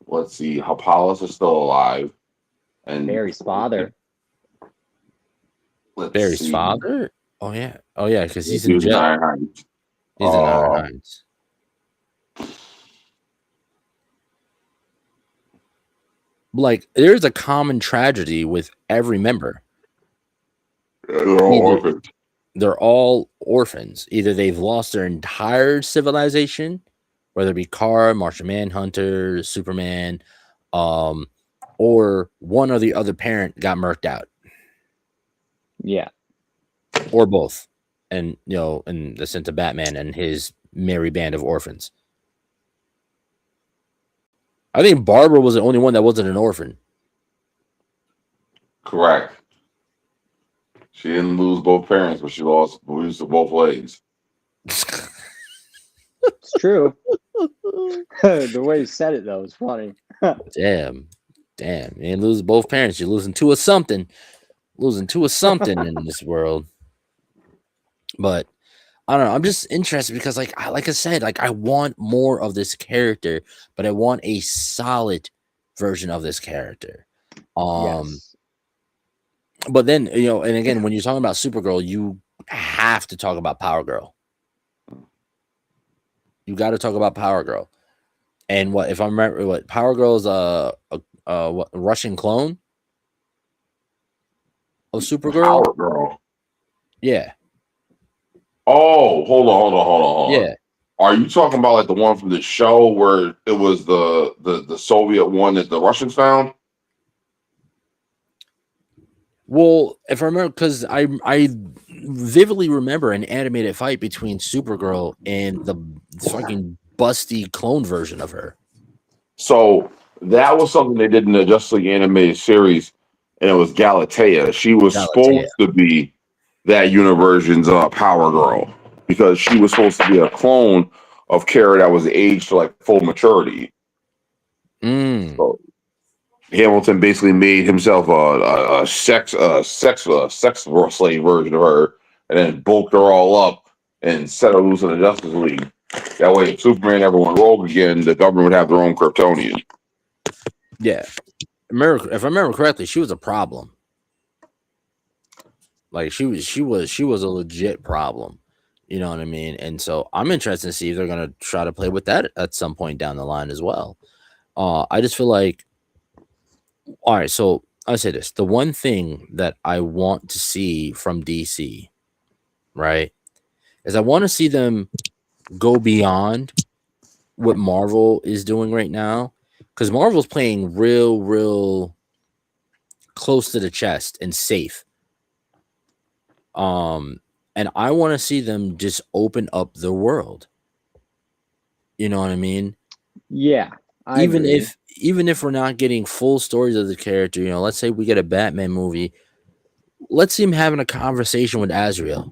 Let's see. Apollos is still alive. And Barry's father. Barry's see. father? Oh yeah, because he's He in was jail. Iron Heights. He's in Iron Heights. Like, there's a common tragedy with every member. They're all orphans. They're all orphans. Either they've lost their entire civilization, whether it be Kara, Martian Manhunter, Superman, or one or the other parent got murked out. Yeah. Or both. And, in the sense of Batman and his merry band of orphans. I think Barbara was the only one that wasn't an orphan. Correct. She didn't lose both parents, but she lost both legs. It's true. The way you said it, though, is funny. Damn. You didn't lose both parents. You're losing two of something. Losing two of something in this world. But I don't know. I'm just interested because, like I said, like, I want more of this character, but I want a solid version of this character. Yes. But then, and again, when you're talking about Supergirl, you have to talk about Power Girl. You got to talk about Power Girl. And if I remember, Power Girl is a Russian clone of Supergirl? Power Girl. Yeah. Oh, hold on. Yeah. Are you talking about like the one from the show where it was the Soviet one that the Russians found? Well, if I remember, because I vividly remember an animated fight between Supergirl and the fucking busty clone version of her. So that was something they did in the Justice League animated series, and it was Galatea. She was supposed to be that universe's Power Girl because she was supposed to be a clone of Kara that was aged to like full maturity. So Hamilton basically made himself a sex slave version of her, and then bulked her all up and set her loose in the Justice League. That way, if Superman ever went rogue again, the government would have their own Kryptonian. Yeah, if I remember correctly, she was a problem. Like she was a legit problem. You know what I mean? And so I'm interested to see if they're gonna try to play with that at some point down the line as well. I just feel like, all right, so I'll say this. The one thing that I want to see from DC, right, is I want to see them go beyond what Marvel is doing right now. Because Marvel's playing real close to the chest and safe. And I want to see them just open up the world. You know what I mean? Yeah. Even if we're not getting full stories of the character, let's say we get a Batman movie, let's see him having a conversation with Azrael.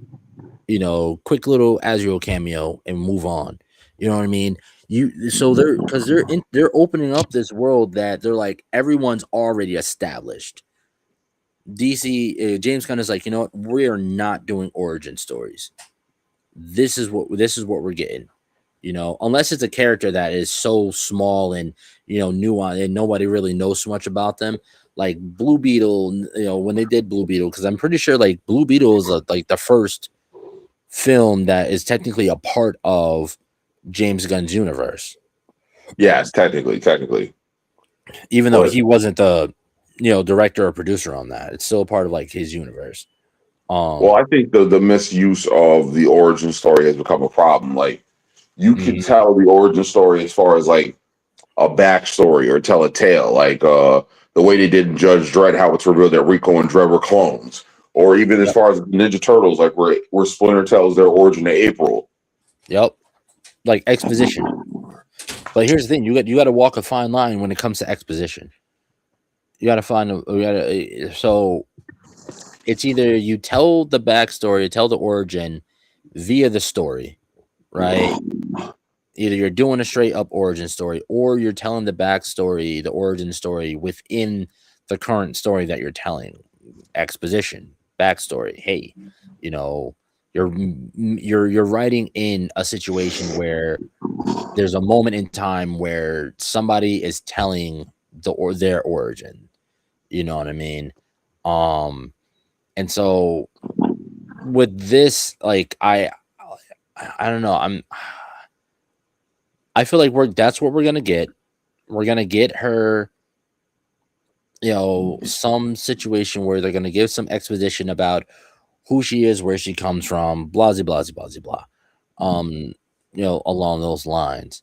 Quick little Azrael cameo and move on. You know what I mean? They're opening up this world that they're like everyone's already established. DC James Gunn is like, you know what? We are not doing origin stories. This is what we're getting. Unless it's a character that is so small and nuanced and nobody really knows so much about them. like Blue Beetle, when they did Blue Beetle, because I'm pretty sure like Blue Beetle is like the first film that is technically a part of James Gunn's universe. Yes, technically. Even though he wasn't the director or producer on that, it's still a part of like his universe. Well, I think the misuse of the origin story has become a problem. Like, you can tell the origin story as far as like a backstory or tell a tale, like the way they did in Judge Dredd, how it's revealed that Rico and Dredd were clones, or even as far as Ninja Turtles, like where Splinter tells their origin to April. Yep, like exposition. But here's the thing: you got to walk a fine line when it comes to exposition. You got to so it's either you tell the backstory, tell the origin via the story, right? Either you're doing a straight up origin story, or you're telling the backstory, the origin story within the current story that you're telling. Exposition, backstory. Hey, you're writing in a situation where there's a moment in time where somebody is telling their origin. You know what I mean? And so with this, like I don't know, I feel like that's what we're gonna get. We're gonna get her, some situation where they're gonna give some exposition about who she is, where she comes from, blah blah blah blah blah. Along those lines.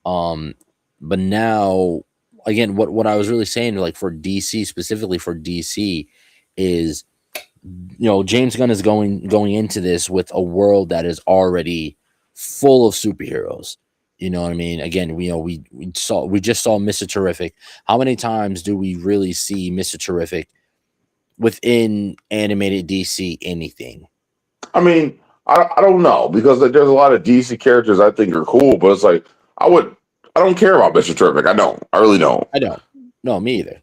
But now, again, what I was really saying, like for DC, specifically for DC, is James Gunn is going into this with a world that is already full of superheroes. You know what I mean? Again, we just saw Mr. Terrific. How many times do we really see Mr. Terrific within animated DC anything? I mean, I don't know, because there's a lot of DC characters I think are cool, but it's like I don't care about Mr. Terrific. I really don't. I don't. No, me either.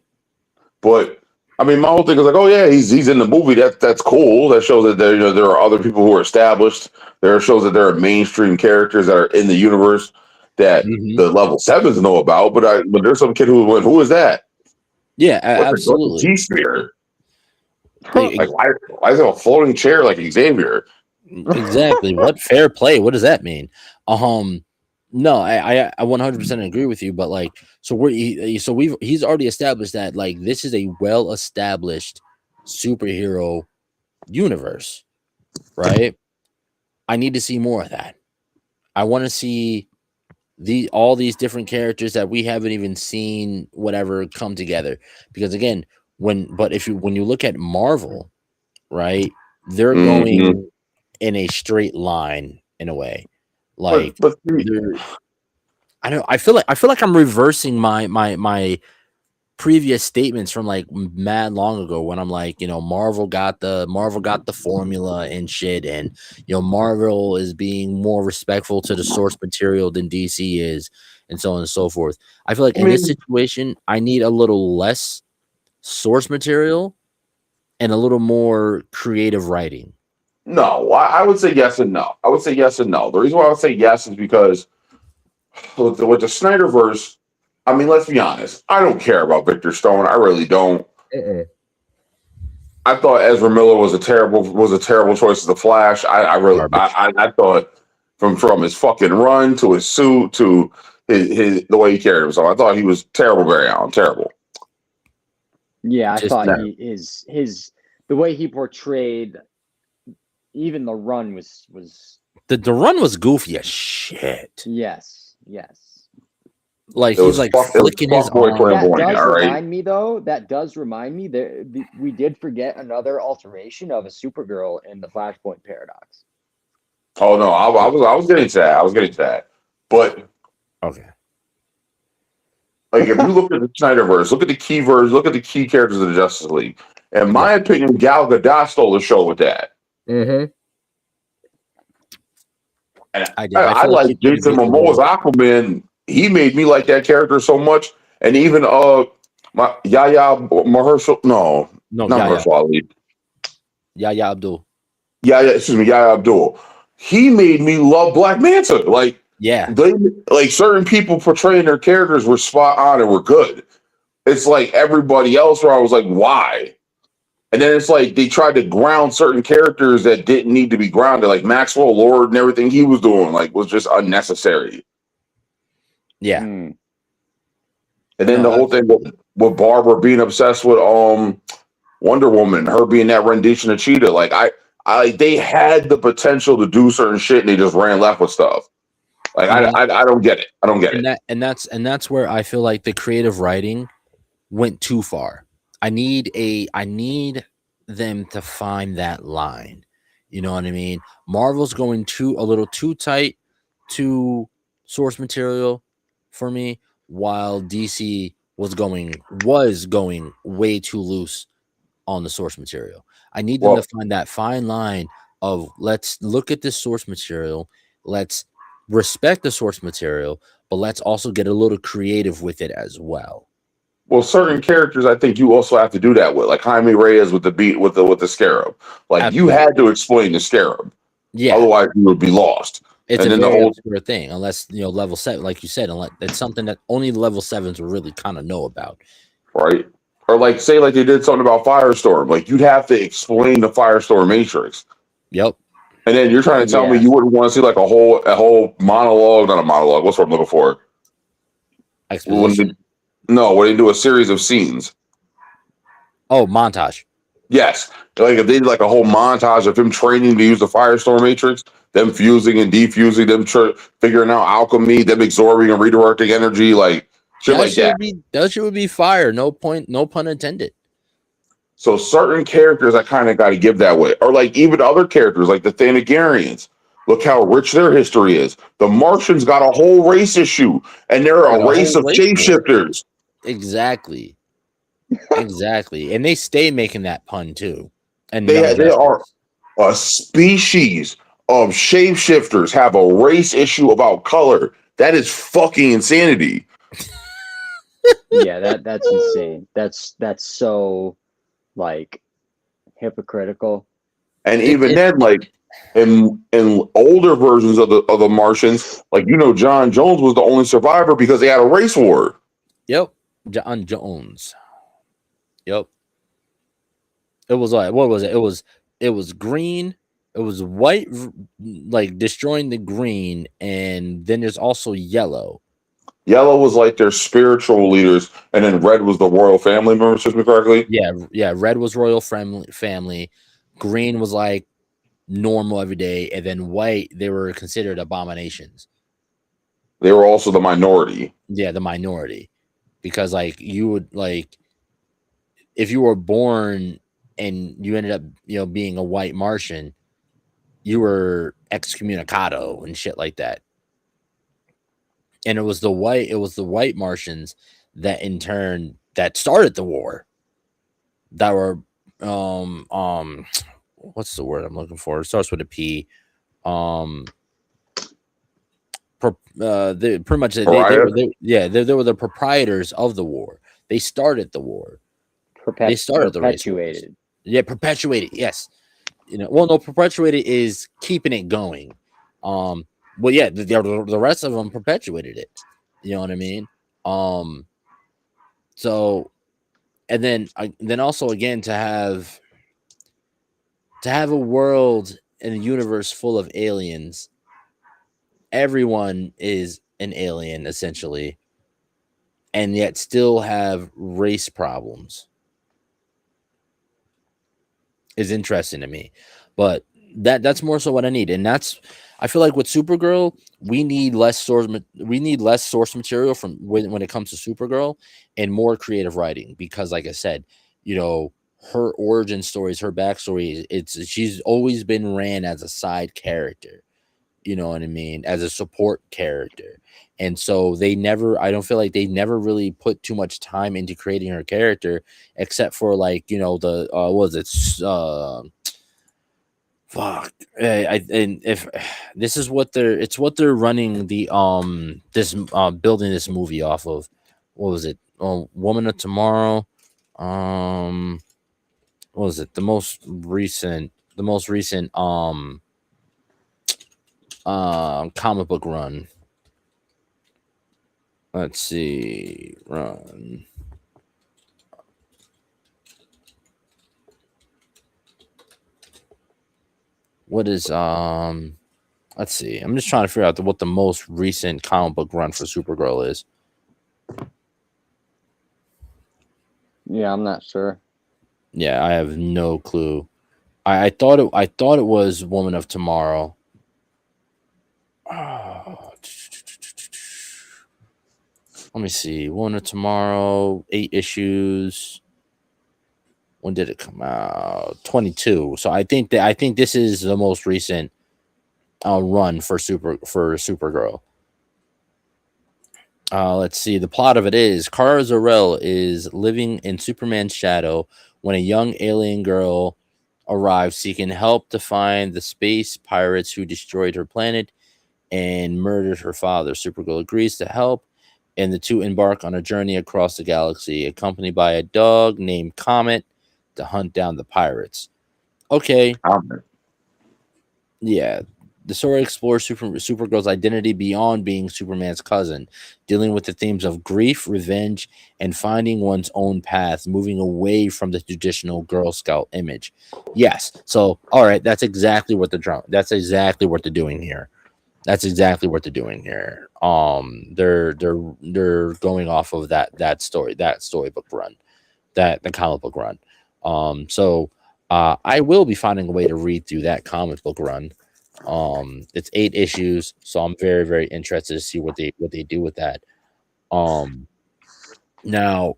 But I mean, my whole thing is like, oh yeah, he's in the movie. That's cool. That shows that there are other people who are established. There shows that there are mainstream characters that are in the universe that the level 7s know about. But there's some kid who is that? Yeah, absolutely. G-Sphere. Like why is it a floating chair like Xavier? Exactly. What fair play? What does that mean? No, I 100% agree with you, but like, he's already established that like this is a well-established superhero universe, right? I need to see more of that. I want to see all these different characters that we haven't even seen, whatever, come together. Because again, when you look at Marvel, right, they're going in a straight line in a way. Like, but I don't know. I feel like I'm reversing my previous statements from like mad long ago when I'm like, Marvel got the formula and shit, and Marvel is being more respectful to the source material than DC is, and so on and so forth. I feel like in this situation, I need a little less source material and a little more creative writing. No, I would say yes and no. I would say yes and no. The reason why I would say yes is because with the Snyderverse, I mean, let's be honest. I don't care about Victor Stone. I really don't. I thought Ezra Miller was a terrible choice as the Flash. I thought from his fucking run to his suit to his the way he carried himself, I thought he was terrible, Barry Allen. Terrible. Yeah, I thought the way he portrayed. Even the run was the run was goofy as shit. Yes. Like he's like flicking his arm. That does remind me that we did forget another alteration of a Supergirl in the Flashpoint paradox. Oh no, I was getting to that. But okay. Like if you look at the Snyderverse, look at the key characters of the Justice League. In my opinion, Gal Gadot stole the show with that. Mm-hmm. And I like Jason Momoa's Aquaman. He made me like that character so much. And even Yahya Mahershala, not Mahershala Ali. Yahya Abdul. Yahya Abdul. He made me love Black Manta. Like, yeah, certain people portraying their characters were spot on and were good. it's like everybody else where I was like, why? And then it's like they tried to ground certain characters that didn't need to be grounded, like Maxwell Lord and everything he was doing, like was just unnecessary. Yeah. Mm. And then No, the whole thing with Barbara being obsessed with Wonder Woman, her being that rendition of Cheetah, like they had the potential to do certain shit and they just ran left with stuff. Like I don't get it. I don't get it. That's where I feel like the creative writing went too far. I need them to find that line. You know what I mean? Marvel's going a little too tight to source material for me, while DC was going way too loose on the source material. I need them to Well, find that fine line of let's look at this source material, let's respect the source material, but let's also get a little creative with it as well. well, certain characters I think you also have to do that with, like Jaime Reyes with the beat with the Scarab. Like you Absolutely. had to explain the Scarab, Yeah. otherwise you would be lost. It's And a then the very whole obscure thing, unless level 7, like you said, unless it's something that only level 7s will really kind of know about. right, or like say like they did something about Firestorm, like you'd have to explain the Firestorm Matrix. Yep. And then you're trying to tell me Yeah. you wouldn't want to see like a whole monologue, not a monologue. What's what I'm looking for? Exposition. When they do a series of scenes. Oh, montage. Yes, like if they did like a whole montage of him training to use the Firestorm Matrix, them fusing and defusing, them figuring out alchemy, them absorbing and redirecting energy, like shit like that. That shit would be fire. No pun intended. So certain characters I kind of got to give that way, or like even other characters like the Thanagarians. Look how rich their history is. The Martians got a whole race issue, and they're Got a a race whole of race war. shapeshifters. Exactly. Exactly. And they stay making that pun too. And They are a species of shapeshifters have a race issue about color. That is fucking insanity. Yeah, that's insane. That's so like hypocritical. And even then, like in older versions of the Martians, like John Jones was the only survivor because they had a race war. Yep. John Jones. Yep. It was like, what was it? It was green. It was white, like destroying the green, and then there's also yellow. Yellow was like their spiritual leaders, and then red was the royal family members, if me correctly. Yeah. Red was royal family. Green was like normal every day, and then white, they were considered abominations. They were also the minority. Yeah, the minority, because like you would like if you were born and you ended up being a white Martian, you were excommunicado and shit like that. And it was the white Martians that in turn that started the war. That were what's the word I'm looking for? It starts with a P. They pretty much they were the proprietors of the war. They started the war. They started the race wars. Yeah, perpetuated. Yes. Well, no, perpetuated is keeping it going. Well, yeah, the rest of them perpetuated it. You know what I mean? So, and then also again to have a world and a universe full of aliens. Everyone is an alien essentially, and yet still have race problems. Is interesting to me, but that's more so what I need, and I feel like with Supergirl, we need less source material from when it comes to Supergirl, and more creative writing, because like I said, her origin stories, her backstory, she's always been ran as a side character. You know what I mean? As a support character. And so I don't feel like they never really put too much time into creating her character, except for like, the, what was it? Fuck. And if this is it's what they're running building this movie off of. What was it? Woman of Tomorrow. What was it? The most recent comic book run. Let's see. Run. what is let's see. I'm just trying to figure out what the most recent comic book run for Supergirl is. Yeah, I'm not sure. Yeah, I have no clue. I thought it was Woman of Tomorrow. Let me see. Woman of Tomorrow, 8 issues. When did it come out? 22. So I think this is the most recent run for Supergirl. Let's see. The plot of it is Kara Zor-El is living in Superman's shadow when a young alien girl arrives seeking help to find the space pirates who destroyed her planet and murdered her father. Supergirl agrees to help, and the two embark on a journey across the galaxy, accompanied by a dog named Comet to hunt down the pirates. Okay. Yeah. The story explores Supergirl's identity beyond being Superman's cousin, dealing with the themes of grief, revenge, and finding one's own path, moving away from the traditional Girl Scout image. Yes. So, all right, that's exactly what they're doing here. That's exactly what they're doing here. They're going off of that storybook run, the comic book run. So I will be finding a way to read through that comic book run. It's 8 issues, so I'm very, very interested to see what they do with that. Now,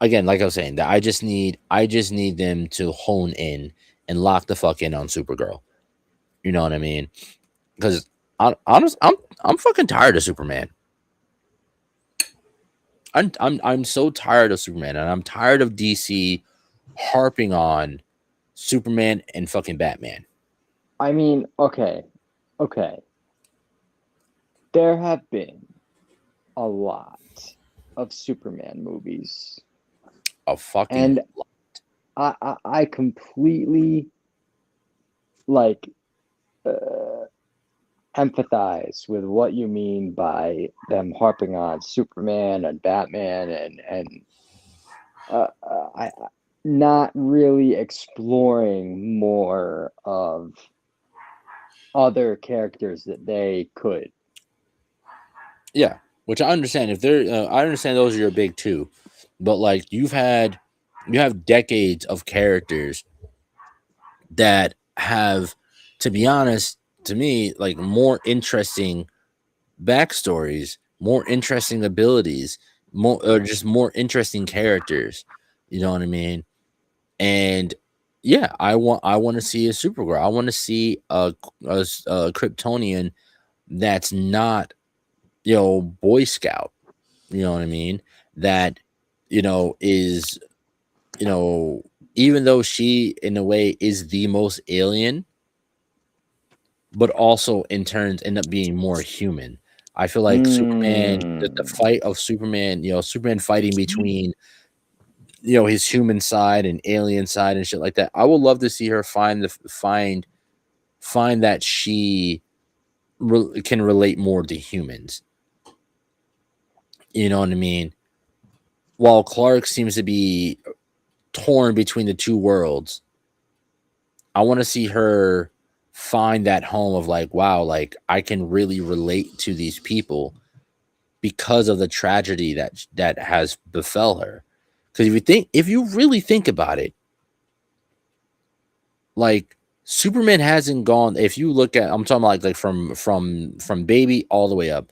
again, like I was saying, that I just need them to hone in and lock the fuck in on Supergirl. You know what I mean? Because I'm fucking tired of Superman. I'm so tired of Superman, and I'm tired of DC harping on Superman and fucking Batman. I mean, okay. There have been a lot of Superman movies. A fucking and lot. I completely like empathize with what you mean by them harping on Superman and Batman and I not really exploring more of other characters that they could. Yeah, which I understand. If they're, I understand those are your big two, but like you have decades of characters that have, to be honest, to me, like more interesting backstories, more interesting abilities, more interesting characters. You know what I mean? And yeah, I want to see a Supergirl. I want to see a Kryptonian that's not, Boy Scout. You know what I mean? That, is, even though she in a way is the most alien, but also in turns end up being more human. I feel like Superman, the fight of Superman, Superman fighting between, his human side and alien side and shit like that. I would love to see her find that she can relate more to humans. You know what I mean? While Clark seems to be torn between the two worlds, I want to see her find that home of like, wow, like I can really relate to these people because of the tragedy that has befell her. Because if you really think about it, like Superman hasn't gone. If you look at, I'm talking about like from baby all the way up.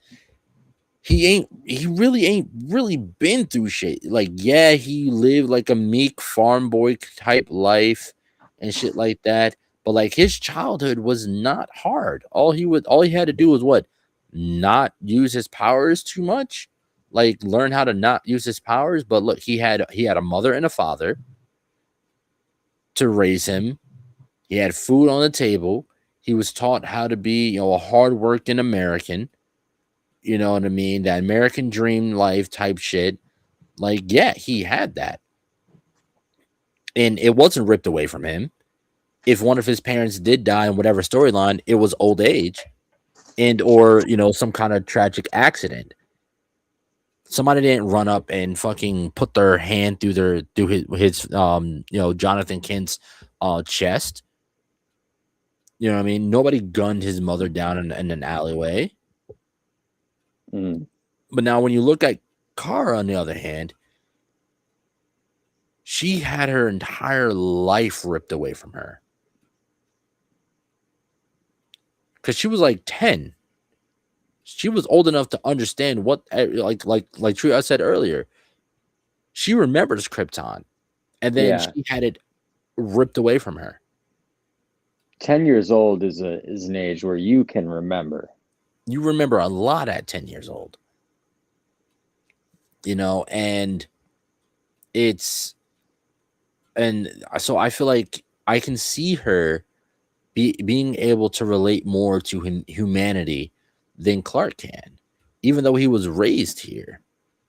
He really ain't been through shit. Like, yeah, he lived like a meek farm boy type life and shit like that. But like his childhood was not hard. All he had to do was what? Not use his powers too much. Like learn how to not use his powers. But look, he had a mother and a father to raise him. He had food on the table. He was taught how to be, a hardworking American. You know what I mean? That American dream life type shit. Like, yeah, he had that. And it wasn't ripped away from him. If one of his parents did die in whatever storyline, it was old age and or, some kind of tragic accident. Somebody didn't run up and fucking put their hand through his Jonathan Kent's chest. You know what I mean? Nobody gunned his mother down in an alleyway. Mm. But now when you look at Kara, on the other hand, she had her entire life ripped away from her. Because she was like 10. She was old enough to understand what, like True I said earlier, she remembers Krypton. And then Yeah. she had it ripped away from her. 10 years old is an age where you can remember. You remember a lot at 10 years old. You know, and so I feel like I can see her being able to relate more to humanity than Clark can. Even though he was raised here,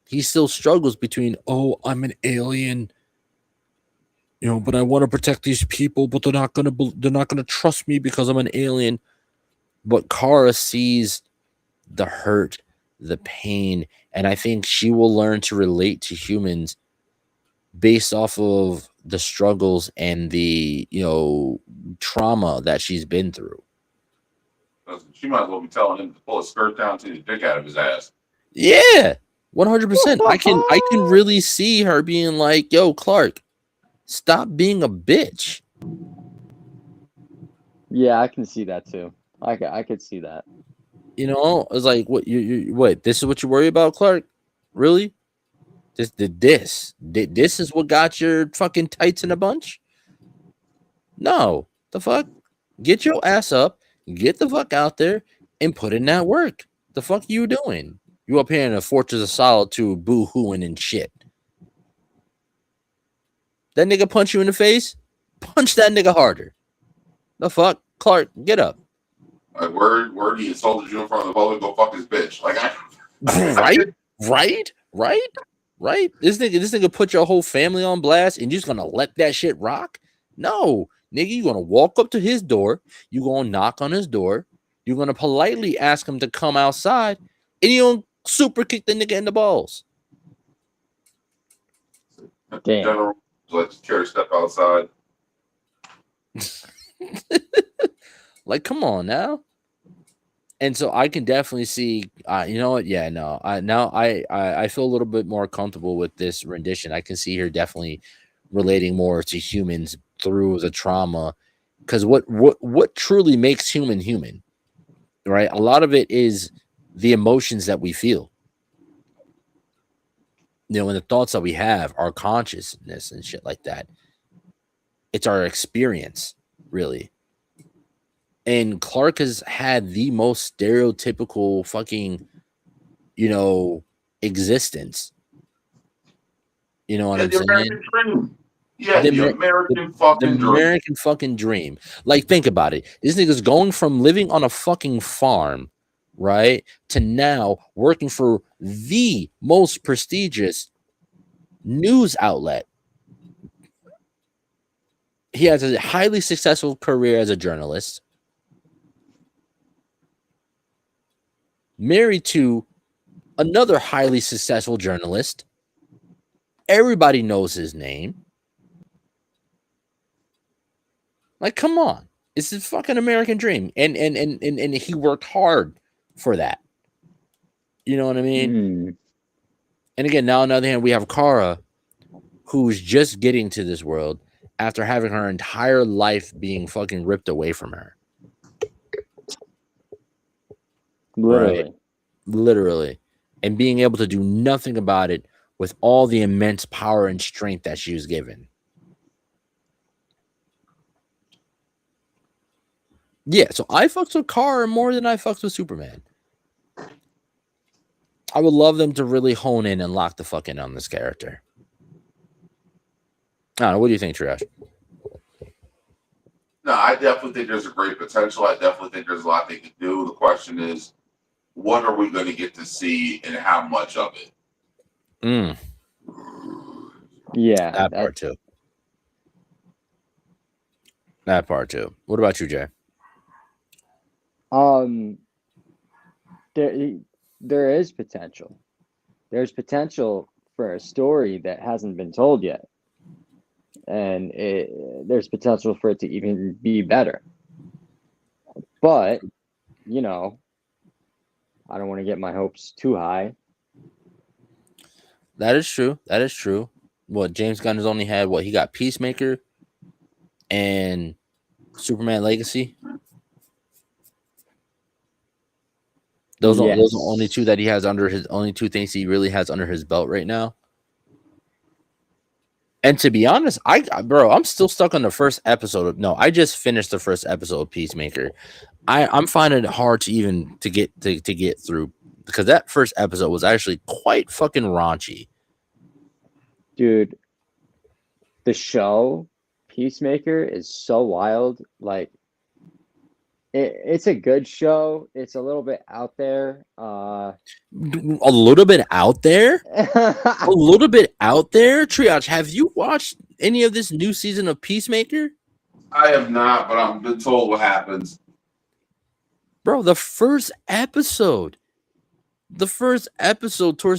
he still struggles between, oh, I'm an alien, you know, but I want to protect these people, but they're not gonna trust me because I'm an alien. But Kara sees the hurt, the pain, and I think she will learn to relate to humans based off of the struggles and the, you know, trauma that she's been through. She might as well be telling him to pull his skirt down to the dick out of his ass. Yeah, 100%. I can really see her being like, "Yo, Clark, stop being a bitch." Yeah, I can see that too. I could see that. You know, it's like, what what? This is what you worry about, Clark? Really? This is what got your fucking tights in a bunch? No, the fuck. Get your ass up, get the fuck out there, and put in that work. The fuck you doing? You up here in a Fortress of Solitude, boo-hooing and shit. That nigga punch you in the face? Punch that nigga harder. The fuck? Clark, get up. Like, where he insulted you in front of the public, go fuck his bitch. Like, Right? This nigga put your whole family on blast and you just gonna let that shit rock? No, nigga, you gonna walk up to his door, you gonna knock on his door, you're gonna politely ask him to come outside, and you gonna super kick the nigga in the balls. Damn. General, let's Kara step outside. Like, come on now. And so I can definitely see, you know what? Yeah, no, I feel a little bit more comfortable with this rendition. I can see her definitely relating more to humans through the trauma, because what truly makes human, right? A lot of it is the emotions that we feel, you know, and the thoughts that we have, our consciousness and shit like that. It's our experience, really. And Clark has had the most stereotypical fucking, you know, existence. You know what I'm saying? American dream. Yeah, the American fucking dream. American fucking dream. Like, think about it. This nigga's going from living on a fucking farm, right, to now working for the most prestigious news outlet. He has a highly successful career as a journalist. Married to another highly successful journalist. Everybody knows his name. Like, come on. It's his fucking American dream. And he worked hard for that. You know what I mean? Mm. And again, now on the other hand, we have Kara, who's just getting to this world after having her entire life being fucking ripped away from her. Literally. Right? Literally. And being able to do nothing about it with all the immense power and strength that she was given. Yeah, so I fucks with Kara more than I fucks with Superman. I would love them to really hone in and lock the fuck in on this character. I don't know. What do you think, Triage? No, I definitely think there's a great potential. I definitely think there's a lot they can do. The question is, what are we going to get to see and how much of it? Yeah. That part too. That part too. What about you, Jay? There is potential. There's potential for a story that hasn't been told yet. And there's potential for it to even be better. But, you know, I don't want to get my hopes too high. That is true. That is true. What James Gunn has only had he got Peacemaker and Superman Legacy. Those are the only two that he has under his only two things he really has under his belt right now. And to be honest, I'm still stuck on the first episode. I just finished the first episode of Peacemaker. I'm finding it hard to even to get through because that first episode was actually quite fucking raunchy. Dude, the show Peacemaker is so wild. Like, it's a good show. It's a little bit out there. A little bit out there? A little bit out there? Triage, have you watched any of this new season of Peacemaker? I have not, but I've been told what happens. Bro, the first episode, towards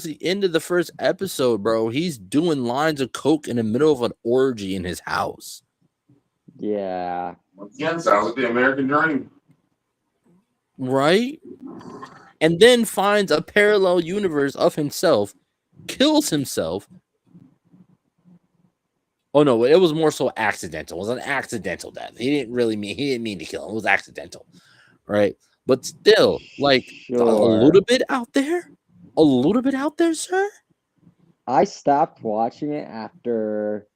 the end of the first episode, bro, he's doing lines of coke in the middle of an orgy in his house. Yeah. Once again, sounds like the American dream. Right? And then finds a parallel universe of himself, kills himself. Oh no, it was more so accidental. It was an accidental death. He didn't mean to kill him. It was accidental. Right? But still, like a little bit out there. A little bit out there, sir. I stopped watching it after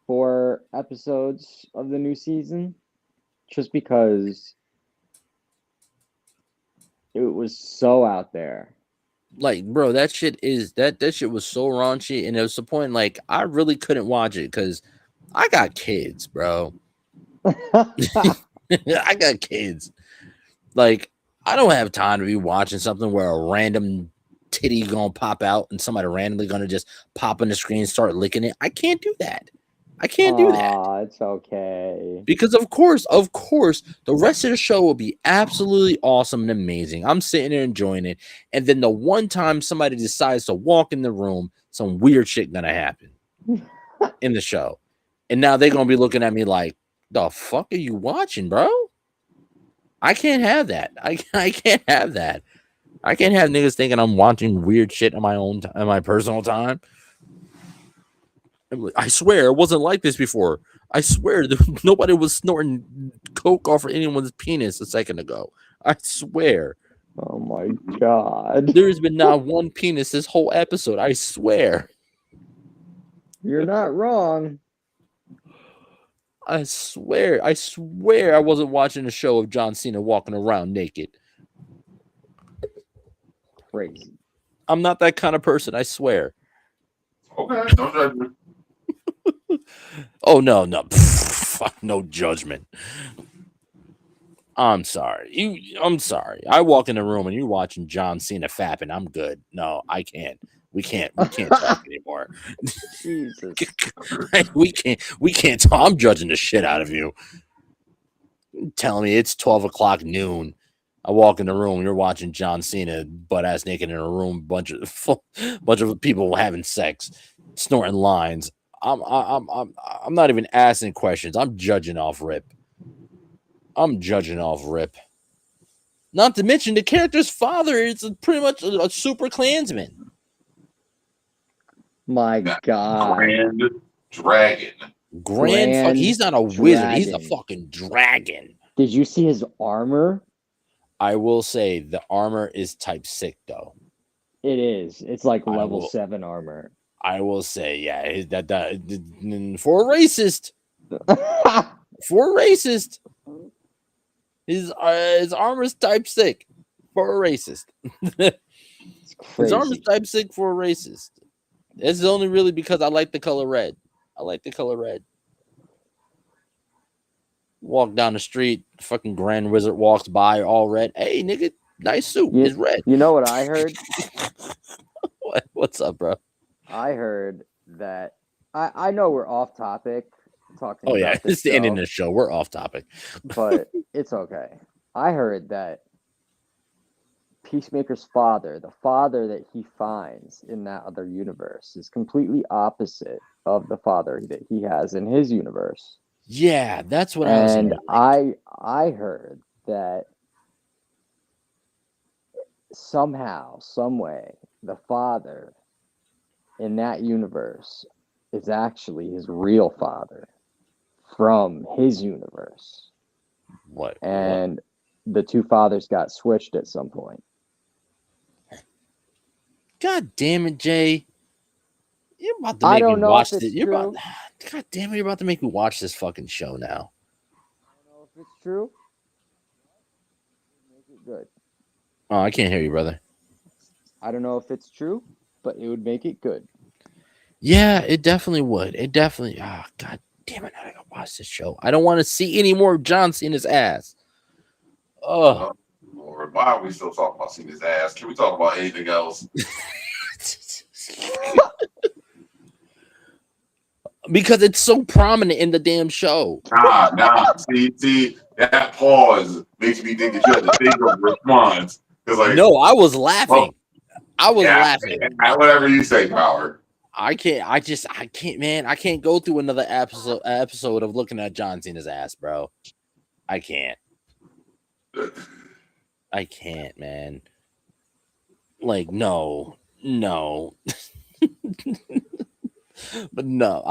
4 episodes of the new season just because it was so out there. Like, bro, that shit was so raunchy, and it was the point. Like, I really couldn't watch it because I got kids, bro. I got kids. Like, I don't have time to be watching something where a random titty gonna pop out and somebody randomly gonna just pop on the screen and start licking it. I can't do that. I can't do that. It's okay. Because of course, the rest of the show will be absolutely awesome and amazing. I'm sitting there enjoying it. And then the one time somebody decides to walk in the room, some weird shit gonna happen in the show. And now they're gonna be looking at me like, the fuck are you watching, bro? I can't have that. I can't have that. I can't have niggas thinking I'm watching weird shit in my personal time. I swear it wasn't like this before. I swear nobody was snorting coke off of anyone's penis a second ago. I swear. Oh my god. There's been not one penis this whole episode. I swear. You're not wrong. I swear I wasn't watching a show of John Cena walking around naked. Crazy. I'm not that kind of person, I swear. Okay, don't judge me. Oh no. Fuck, no judgment. I'm sorry. I'm sorry. I walk in the room and you're watching John Cena fapping. I'm good. No, I can't. We can't talk anymore. Jesus. we can't talk. I'm judging the shit out of you. Telling me it's 12 o'clock noon. I walk in the room, you're watching John Cena butt ass naked in a room, bunch of people having sex, snorting lines. I'm not even asking questions. I'm judging off rip. Not to mention the character's father is pretty much a super Klansman. My god. Grand He's not a wizard. He's a fucking dragon. Did you see his armor? I will say the armor is type sick though. It is. It's like level 7 armor. I will say, yeah, that for a racist. His armor's type sick for a racist. His armor's type sick for a racist. It's only really because I like the color red. Walk down the street, fucking Grand Wizard walks by, all red. Hey, nigga, nice suit. It's red. You know what I heard? What's up, bro? I heard that I know we're off topic talking. Oh yeah, about it's the end of the show. We're off topic, but it's okay. I heard that Peacemaker's father, the father that he finds in that other universe, is completely opposite of the father that he has in his universe. Yeah, that's what I was. And I heard that somehow, some way, the father in that universe is actually his real father from his universe. What? And the two fathers got switched at some point. God damn it, Jay. You're about to I make don't me know watch if this. it's You're true. about God damn it, you're about to make me watch this fucking show now. I don't know if it's true. Make it good. Oh, I can't hear you, brother. I don't know if it's true, but it would make it good. Yeah, it definitely would. It definitely. Ah, God damn it! I gotta watch this show. I don't want to see any more John Cena's ass. Oh, Lord, why are we still talking about seeing his ass? Can we talk about anything else? because it's so prominent in the damn show. Nah. See, that pause makes me think that you had to think of a response. Because, like, No, I was laughing. I was yeah, laughing. whatever you say, Power. I can't, man. I can't go through another episode of looking at John Cena's ass, bro. I can't, man. Like, no. But no,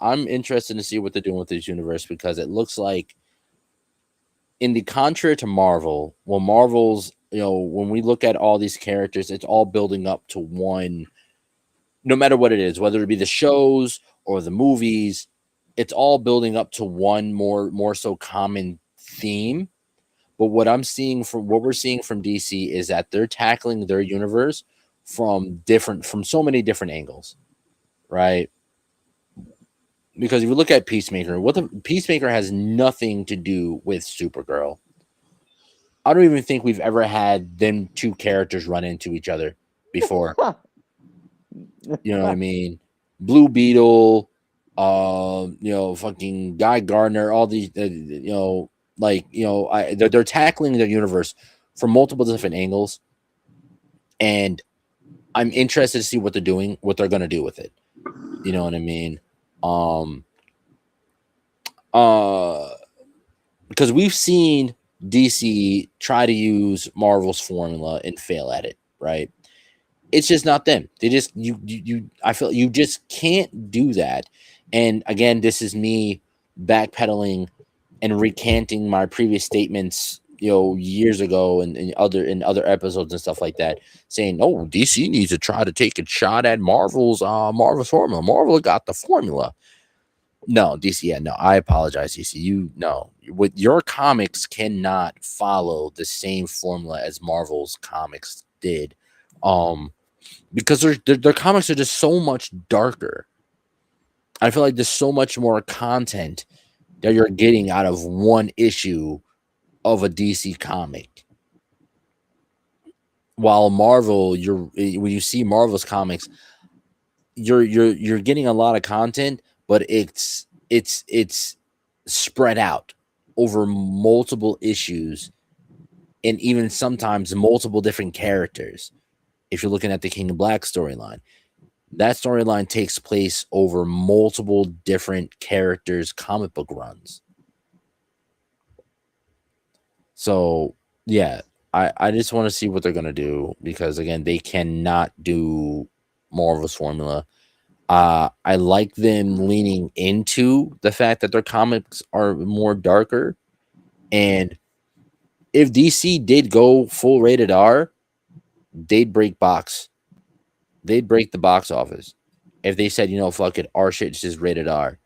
I'm interested to see what they're doing with this universe because it looks like, in the contrary to Marvel, well, Marvel's, when we look at all these characters, it's all building up to one. No matter what it is, whether it be the shows or the movies, it's all building up to one more so common theme. But what we're seeing from DC is that they're tackling their universe from so many different angles, right? Because if you look at Peacemaker, Peacemaker has nothing to do with Supergirl. I don't even think we've ever had them two characters run into each other before. You know what I mean? Blue Beetle, fucking Guy Gardner, all these, they're tackling their universe from multiple different angles, and I'm interested to see what they're going to do with it. You know what I mean? Because we've seen DC try to use Marvel's formula and fail at it, right? It's just not them. They just I feel you just can't do that. And again, this is me backpedaling and recanting my previous statements, years ago and in other episodes and stuff like that, saying, "Oh, DC needs to try to take a shot at Marvel's formula. Marvel got the formula." No, DC, yeah, no, I apologize, DC. With your comics cannot follow the same formula as Marvel's comics did. Because their comics are just so much darker. I feel like there's so much more content that you're getting out of one issue of a DC comic. While Marvel, when you see Marvel's comics, you're getting a lot of content, but it's spread out over multiple issues and even sometimes multiple different characters. If you're looking at the King of Black storyline, that storyline takes place over multiple different characters' comic book runs. So, yeah, I just want to see what they're going to do because, again, they cannot do Marvel's formula. I like them leaning into the fact that their comics are more darker. And if DC did go full rated R, they'd break the box office if they said, fuck it, our shit is rated R.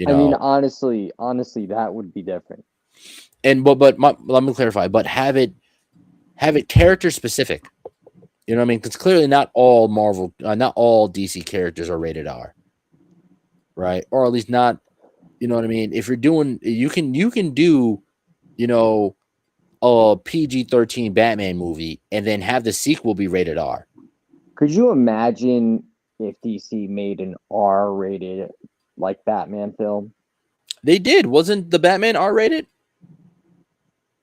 I mean, honestly, that would be different. And but let me clarify. But have it character specific. You know what I mean? Because clearly not all not all DC characters are rated R, right? Or at least not. You know what I mean? If you're doing, you can do, a PG-13 Batman movie and then have the sequel be rated R. Could you imagine if DC made an R-rated like Batman film? They did. Wasn't the Batman R-rated?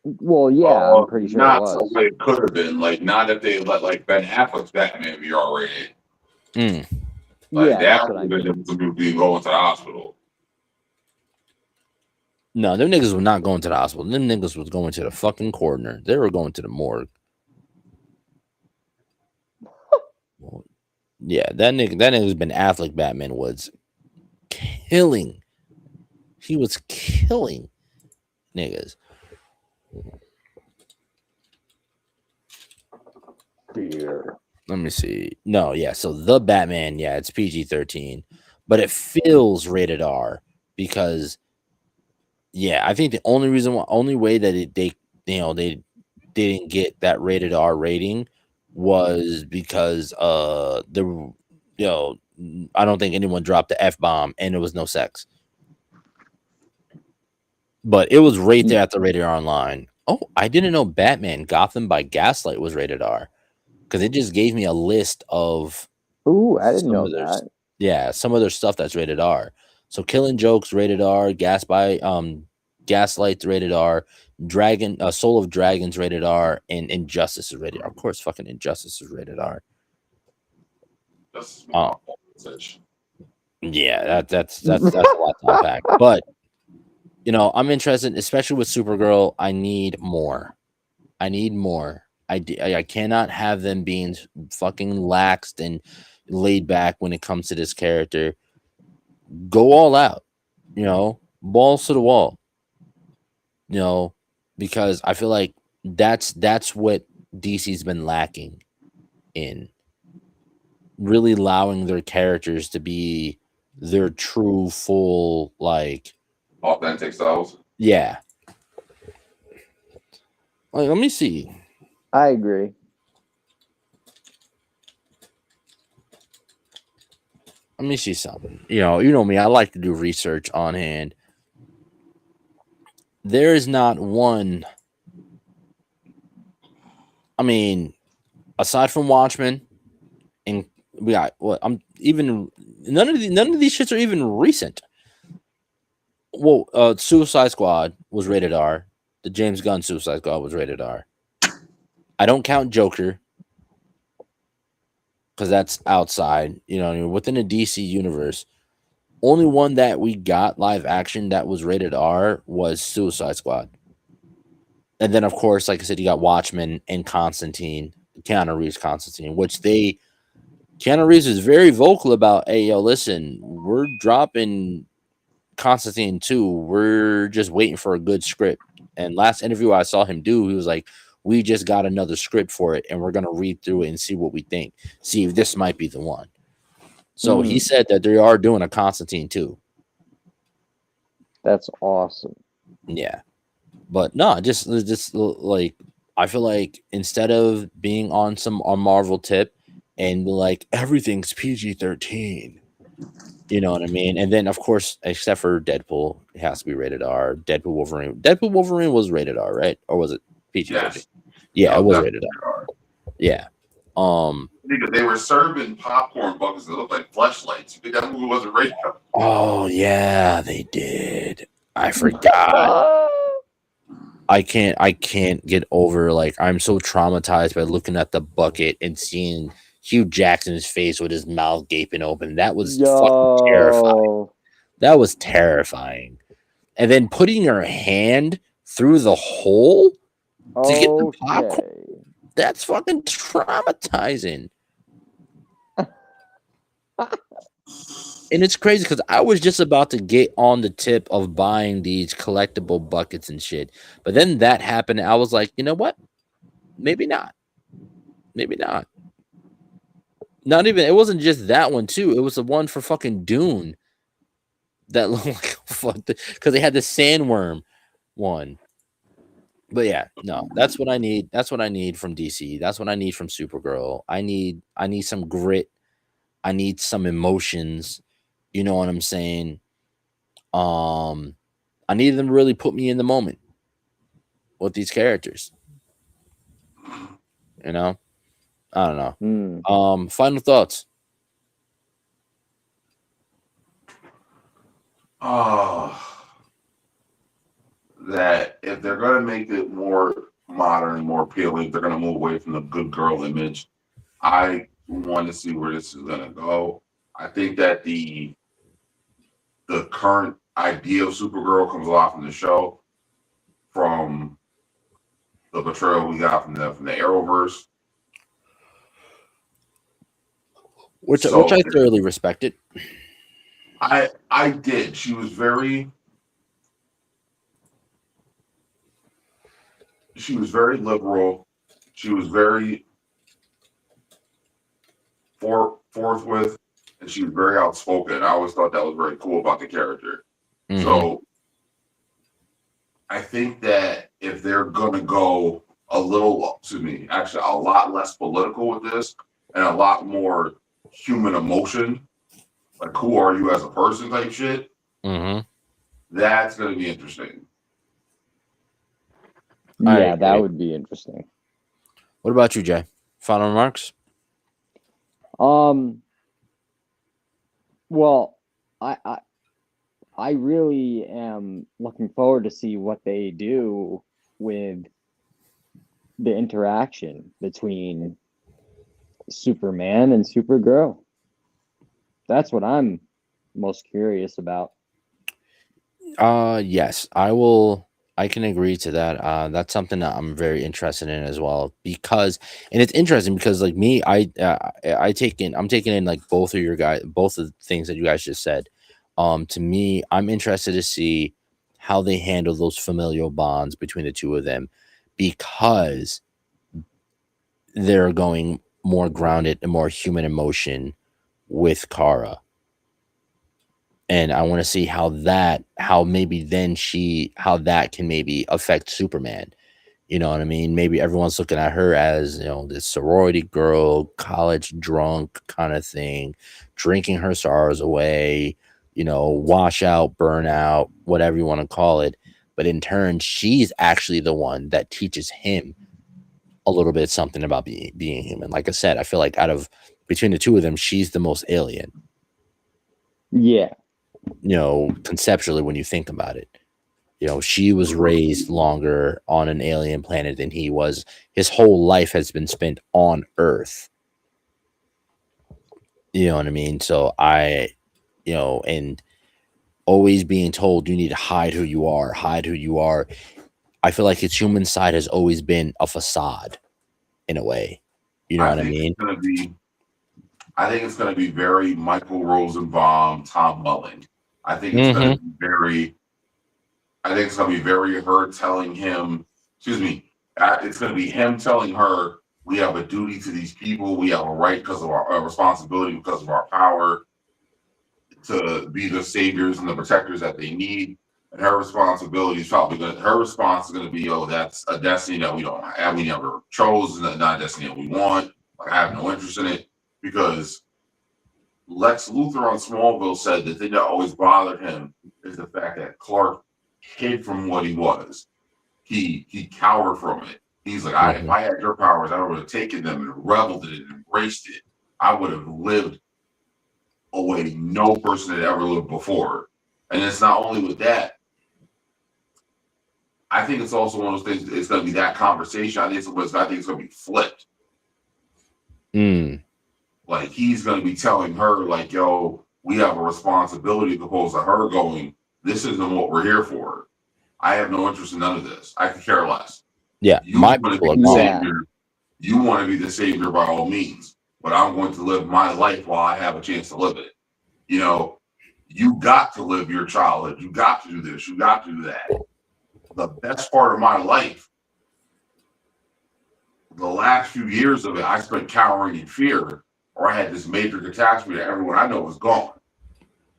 Well, yeah, I'm pretty sure not it was. The way it could have been. Like, not if they let Ben Affleck's Batman be R-rated. Yeah, that would have been the movie going to the hospital. No, them niggas were not going to the hospital. Them niggas was going to the fucking coroner. They were going to the morgue. Yeah, that nigga's been Affleck Batman was killing. He was killing niggas. Beer. Let me see. No, yeah. So the Batman, yeah, it's PG-13, but it feels rated R because, yeah, I think the only way that they didn't get that rated R rating was because I don't think anyone dropped the F-bomb and there was no sex. But it was right there at the rated R online. Oh, I didn't know Batman Gotham by Gaslight was rated R because it just gave me a list of Ooh, I didn't know of their that. some of their stuff that's rated R. So Killing Jokes rated R, Gaslight's rated R, Soul of Dragons rated R, and Injustice is rated R. Of course, fucking Injustice is rated R. Yeah, that's a lot to unpack. But I'm interested, especially with Supergirl. I need more. I cannot have them being fucking laxed and laid back when it comes to this character. Go all out, balls to the wall, because I feel like that's what DC's been lacking in really allowing their characters to be their true, full, like authentic selves. Yeah. Like, let me see. I agree. Let me see something. You know me. I like to do research on hand. There is not one. I mean, aside from Watchmen, and we got I'm even none of these shits are even recent. Well, Suicide Squad was rated R. The James Gunn Suicide Squad was rated R. I don't count Joker because that's outside. Within the DC universe. Only one that we got live action that was rated R was Suicide Squad. And then, of course, like I said, you got Watchmen and Keanu Reeves Constantine, which Keanu Reeves is very vocal about, hey, yo, listen, we're dropping Constantine 2. We're just waiting for a good script. And last interview I saw him do, he was like, we just got another script for it, and we're going to read through it and see what we think. See if this might be the one. So he said that they are doing a Constantine 2. That's awesome. Yeah. But no, just like I feel like instead of being on a Marvel tip and like everything's PG-13, you know what I mean? And then of course, except for Deadpool, it has to be rated R. Deadpool Wolverine was rated R, right? Or was it PG-13? Yes. Yeah, it was rated R. Yeah. They were serving popcorn buckets that looked like fleshlights. You think that movie wasn't rated R? Oh yeah, they did. I forgot. I can't get over, like, I'm so traumatized by looking at the bucket and seeing Hugh Jackson's face with his mouth gaping open. That was fucking terrifying. That was terrifying. And then putting your hand through the hole to get the popcorn. That's fucking traumatizing. And it's crazy because I was just about to get on the tip of buying these collectible buckets and shit. But then that happened. And I was like, you know what? Maybe not. Maybe not. Not even, it wasn't just that one too. It was the one for fucking Dune. That looked like fuck, because they had the sandworm one. But yeah, no, that's what I need. That's what I need from DC. That's what I need from Supergirl. I need some grit. I need some emotions. You know what I'm saying? I need them to really put me in the moment with these characters. I don't know. Final thoughts. That if they're going to make it more modern, more appealing, if they're going to move away from the good girl image, I want to see where this is going to go. I think that the current idea of Supergirl comes a lot from the show, from the portrayal we got from the Arrowverse. Which I thoroughly respected. I did. She was very liberal. She was very forthwith, and she was very outspoken. I always thought that was very cool about the character. Mhm. So I think that if they're gonna go a lot less political with this and a lot more human emotion, like who are you as a person type shit, that's gonna be interesting. Yeah, that would be interesting. What about you, Jay? Final remarks? Well, I really am looking forward to see what they do with the interaction between Superman and Supergirl. That's what I'm most curious about. Yes, I can agree to that. That's something that I'm very interested in as well, because, and it's interesting because like me, I'm taking in like both of the things that you guys just said. To me, I'm interested to see how they handle those familial bonds between the two of them, because they're going more grounded and more human emotion with Kara. And I want to see how that can maybe affect Superman. You know what I mean? Maybe everyone's looking at her as, this sorority girl, college drunk kind of thing, drinking her sorrows away, wash out, burn out, whatever you want to call it. But in turn, she's actually the one that teaches him a little bit something about being human. Like I said, I feel like between the two of them, she's the most alien. Yeah. Conceptually, when you think about it, she was raised longer on an alien planet than he was. His whole life has been spent on Earth. You know what I mean? So and always being told you need to hide who you are. I feel like his human side has always been a facade in a way. You know what I mean? I think it's going to be very Michael Rosenbaum, Tom Mullen. I think it's going to be very her telling him, it's going to be him telling her, we have a duty to these people. We have a right because of our responsibility, because of our power to be the saviors and the protectors that they need. And her responsibility is her response is going to be, that's a destiny that we don't have. We never chose, not a destiny that we want. Like, I have no interest in it. Because Lex Luthor on Smallville said the thing that always bothered him is the fact that Clark hid from what he was. He cowered from it. He's like, if I had your powers, I would have taken them and reveled in it and embraced it. I would have lived a way no person had ever lived before. And it's not only with that. I think it's also one of those things. It's going to be that conversation. I think it's going to be flipped. Like, he's going to be telling her, like, yo, we have a responsibility, as opposed to her going, this isn't what we're here for. I have no interest in none of this. I could care less. Yeah, you want to be the savior. You want to be the savior by all means, but I'm going to live my life while I have a chance to live it. You got to live your childhood. You got to do this. You got to do that. The best part of my life, the last few years of it, I spent cowering in fear, or I had this major catastrophe that everyone I know was gone.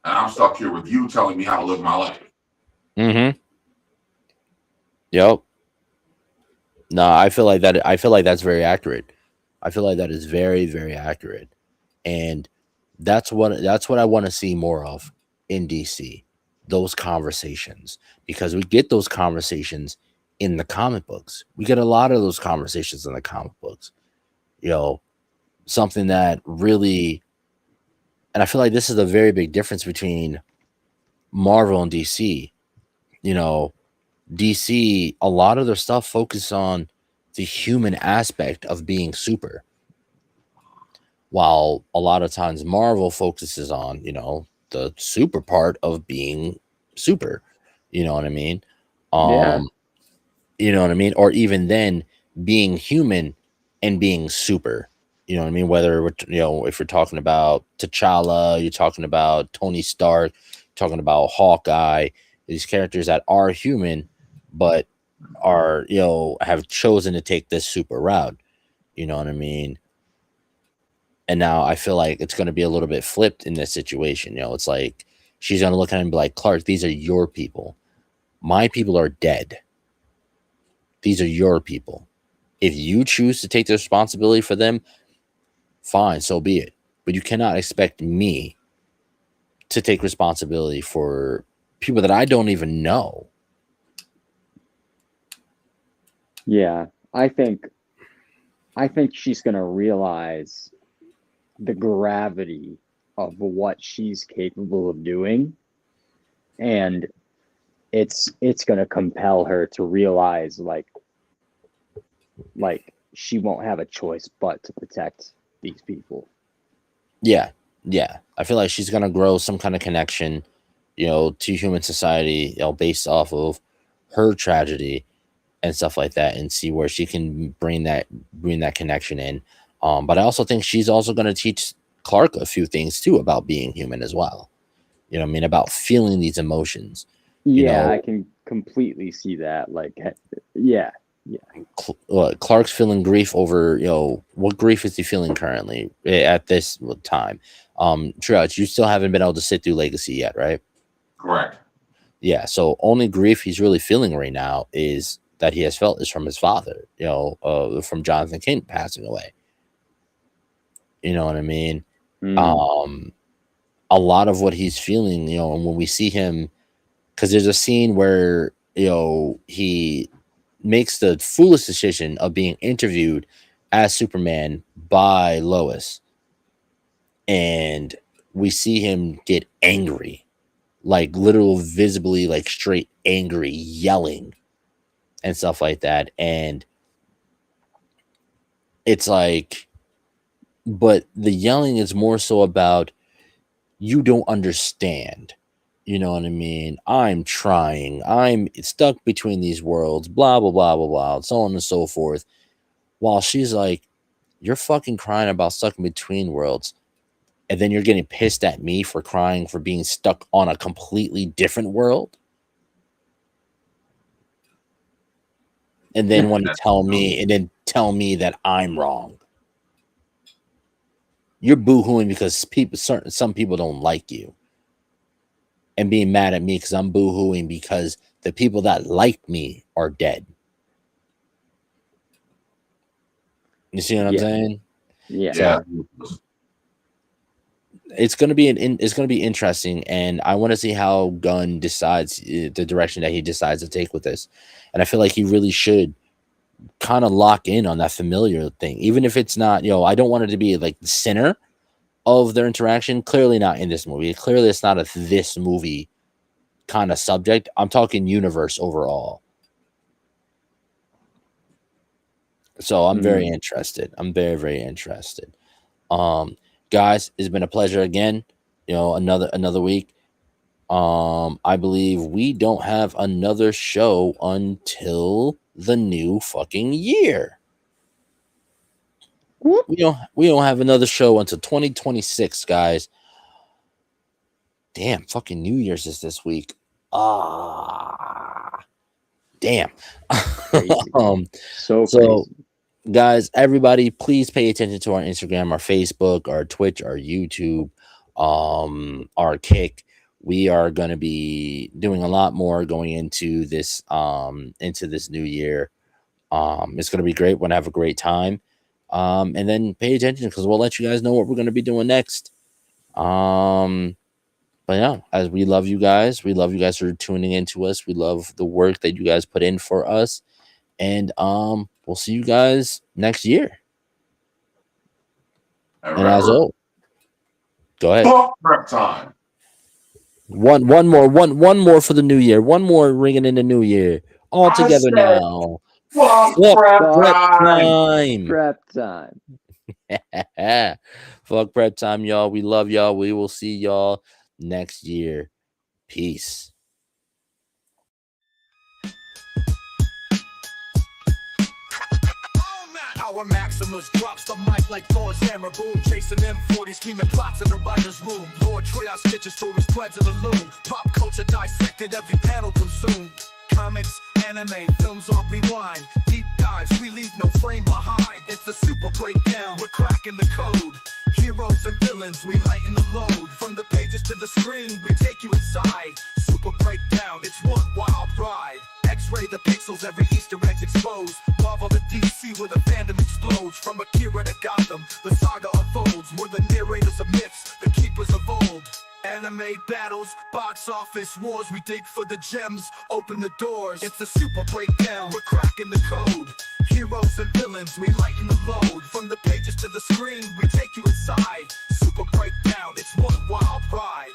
And I'm stuck here with you telling me how to live my life. Yep. No, I feel like that's very accurate. I feel like that is very, very accurate. And that's what I want to see more of in DC. Those conversations. Because we get those conversations in the comic books. We get a lot of those conversations in the comic books. Something that really, and I feel like this is a very big difference between Marvel and DC. DC, a lot of their stuff focuses on the human aspect of being super, while a lot of times Marvel focuses on, the super part of being super. You know what I mean? Yeah. You know what I mean? Or even then being human and being super. You know what I mean? Whether if we're talking about T'Challa, you're talking about Tony Stark, talking about Hawkeye, these characters that are human, but are have chosen to take this super route. You know what I mean? And now I feel like it's going to be a little bit flipped in this situation. It's like she's going to look at him and be like, Clark, these are your people. My people are dead. These are your people. If you choose to take the responsibility for them, fine, so be it. But you cannot expect me to take responsibility for people that I don't even know. Yeah. I think she's gonna realize the gravity of what she's capable of doing, and it's gonna compel her to realize like she won't have a choice but to protect these people. Yeah. I feel like she's gonna grow some kind of connection, to human society, based off of her tragedy and stuff like that, and see where she can bring that connection in. But I also think she's also gonna teach Clark a few things too about being human as well. You know what I mean? About feeling these emotions. Yeah, I can completely see that. Like, yeah. Clark's feeling grief over, what grief is he feeling currently at this time? Triage, you still haven't been able to sit through Legacy yet, right? Correct. Yeah. So only grief he's really feeling right now is that he has felt is from his father, from Jonathan Kent passing away. You know what I mean? A lot of what he's feeling, and when we see him, because there's a scene where he makes the foolish decision of being interviewed as Superman by Lois, and we see him get angry, like literal visibly, like straight angry, yelling and stuff like that. And it's like, but the yelling is more so about, you don't understand. You know what I mean? I'm trying. I'm stuck between these worlds, blah, blah, blah, blah, blah, so on and so forth. While she's like, you're fucking crying about stuck in between worlds. And then you're getting pissed at me for crying for being stuck on a completely different world. And then want to tell me that I'm wrong. You're boo-hooing because some people don't like you. And being mad at me because I'm boo-hooing because the people that like me are dead. You see what I'm saying? Yeah. So it's gonna be interesting, and I want to see how Gunn decides the direction that he decides to take with this. And I feel like he really should kind of lock in on that familiar thing, even if it's not. I don't want it to be like the center of their interaction. Clearly not in this movie. Clearly, it's not this movie kind of subject. I'm talking universe overall. So I'm very interested. I'm very, very interested. Guys, it's been a pleasure again. Another week. I believe we don't have another show until the new fucking year. We don't have another show until 2026, guys. Damn, fucking New Year's is this week. Damn. So crazy. Guys, everybody, please pay attention to our Instagram, our Facebook, our Twitch, our YouTube, our Kick. We are going to be doing a lot more going into this new year. It's going to be great. We're going to have a great time. And then pay attention because we'll let you guys know what we're going to be doing next. But yeah, as we love you guys for tuning in to us. We love the work that you guys put in for us. And we'll see you guys next year. And as always, go ahead. Prep time. One more for the new year. One more ringing in the new year. All together now. Prep time. Prep time. Fuck prep time, y'all. We love y'all. We will see y'all next year. Peace. Power Maximus drops the mic like Thor's hammer. Boom, chasing M40s, scheming plots in the writer's room. Lord Triage stitches through his threads in the loom. Pop culture dissected, every panel consumed. Comics, anime, films on rewind. Deep dives, we leave no frame behind. It's the super breakdown, we're cracking the code. Heroes and villains, we lighten the load. From the pages to the screen, we take you inside. Super breakdown, it's one wild ride. X-ray the pixels, every Easter egg's exposed. Marvel to DC where the fandom explodes. From Akira to Gotham, the saga unfolds. We're the narrators of myths, the keepers of old. Anime battles, box office wars. We dig for the gems, open the doors. It's a super breakdown, we're cracking the code. Heroes and villains, we lighten the load. From the pages to the screen, we take you inside. Super breakdown, it's one wild ride.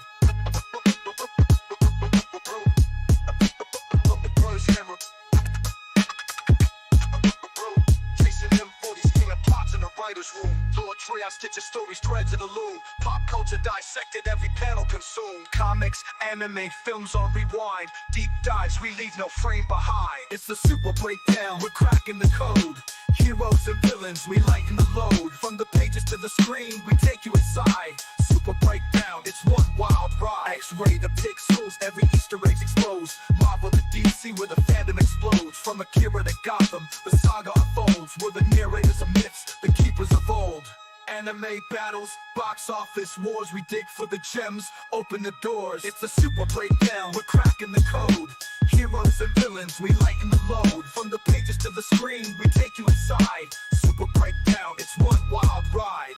Chasing M40s, killing plots in the writer's room. Lord Triage stitches stories, threads in the loom. Pop culture dissected, every panel consumed. Comics, anime, films on rewind. Deep dives, we leave no frame behind. It's the super breakdown, we're cracking the code. Heroes and villains, we lighten the load. From the pages to the screen, we take you inside. Super breakdown, it's one wild ride. X-ray the pixels, every Easter egg exposed. Marvel to DC where the fandom explodes. From Akira to Gotham, the saga unfolds. We're the narrators of myths, the keepers of old. Anime battles, box office wars. We dig for the gems, open the doors. It's a super breakdown, we're cracking the code. Heroes and villains, we lighten the load. From the pages to the screen, we take you inside.